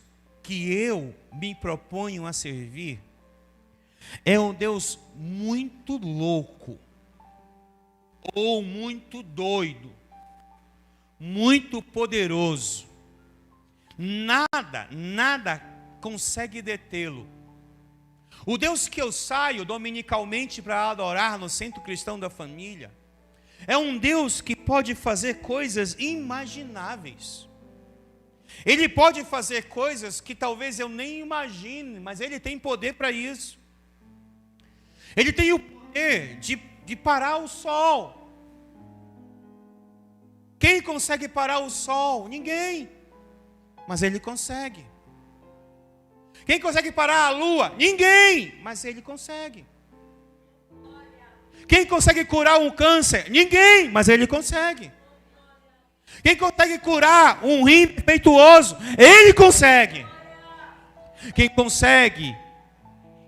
que eu me proponho a servir é um Deus muito louco, ou muito doido, muito poderoso. Nada consegue detê-lo. O Deus que eu saio dominicalmente para adorar no Centro Cristão da Família é um Deus que pode fazer coisas inimagináveis. Ele pode fazer coisas que talvez eu nem imagine, mas Ele tem poder para isso. Ele tem o poder de parar o sol. Quem consegue parar o sol? Ninguém. Mas Ele consegue. Quem consegue parar a lua? Ninguém. Mas Ele consegue. Quem consegue curar um câncer? Ninguém. Mas Ele consegue. Quem consegue curar um rim defeituoso? Ele consegue. Quem consegue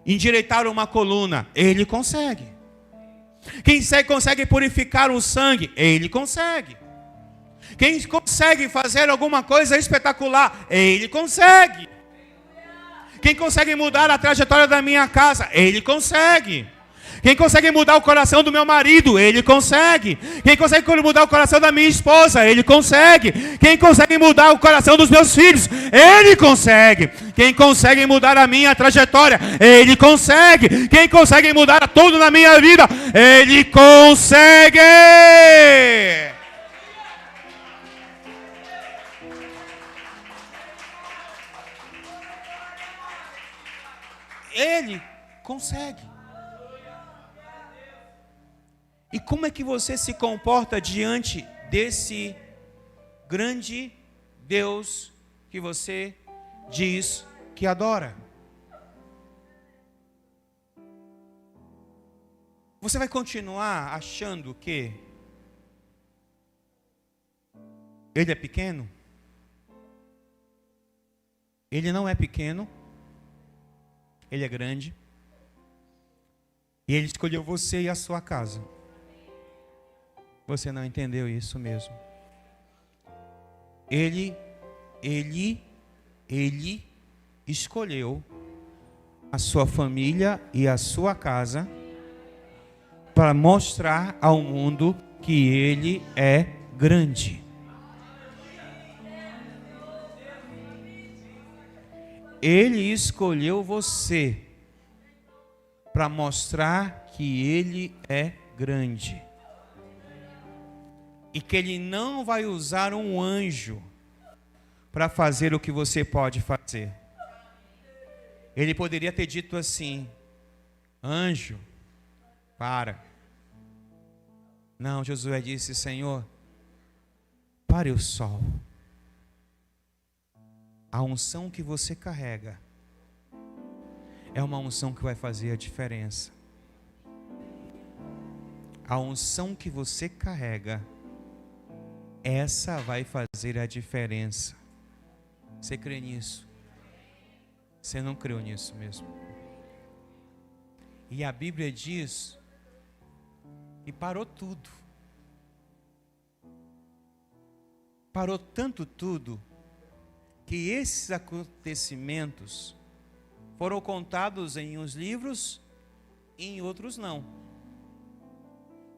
endireitar uma coluna? Ele consegue. Quem consegue purificar o sangue? Ele consegue. Quem consegue fazer alguma coisa espetacular? Ele consegue. Quem consegue mudar a trajetória da minha casa? Ele consegue. Quem consegue mudar o coração do meu marido? Ele consegue. Quem consegue mudar o coração da minha esposa? Ele consegue. Quem consegue mudar o coração dos meus filhos? Ele consegue. Quem consegue mudar a minha trajetória? Ele consegue. Quem consegue mudar tudo na minha vida? Ele consegue. Ele consegue. E como é que você se comporta diante desse grande Deus que você diz que adora? Você vai continuar achando que Ele é pequeno? Ele não é pequeno. Ele é grande. E Ele escolheu você e a sua casa. Você não entendeu isso mesmo. Ele escolheu a sua família e a sua casa para mostrar ao mundo que Ele é grande. Ele escolheu você para mostrar que Ele é grande. E que Ele não vai usar um anjo para fazer o que você pode fazer. Ele poderia ter dito assim: anjo, para. Não, Josué disse: Senhor, pare o sol. A unção que você carrega é uma unção que vai fazer a diferença. A unção que você carrega, essa vai fazer a diferença. Você crê nisso? Você não creu nisso mesmo? E a Bíblia diz que parou tudo. Parou tanto tudo que esses acontecimentos foram contados em uns livros e em outros não.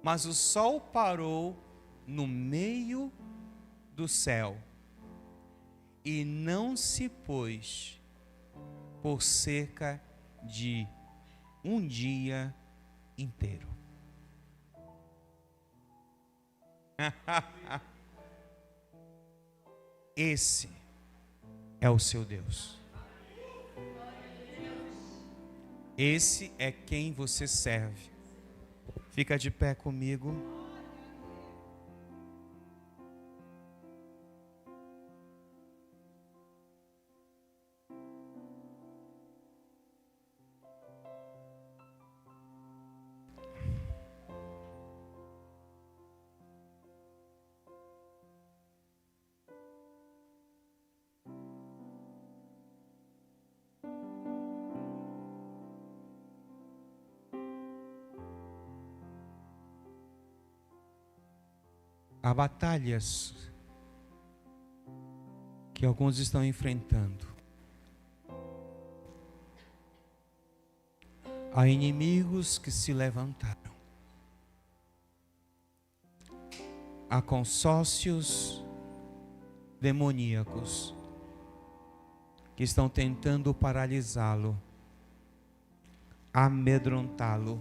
Mas o sol parou no meio do céu e não se pôs por cerca de um dia inteiro. Esse é o seu Deus. Esse é quem você serve. Fica de pé comigo. Há batalhas que alguns estão enfrentando. Há inimigos que se levantaram. Há consórcios demoníacos que estão tentando paralisá-lo, amedrontá-lo,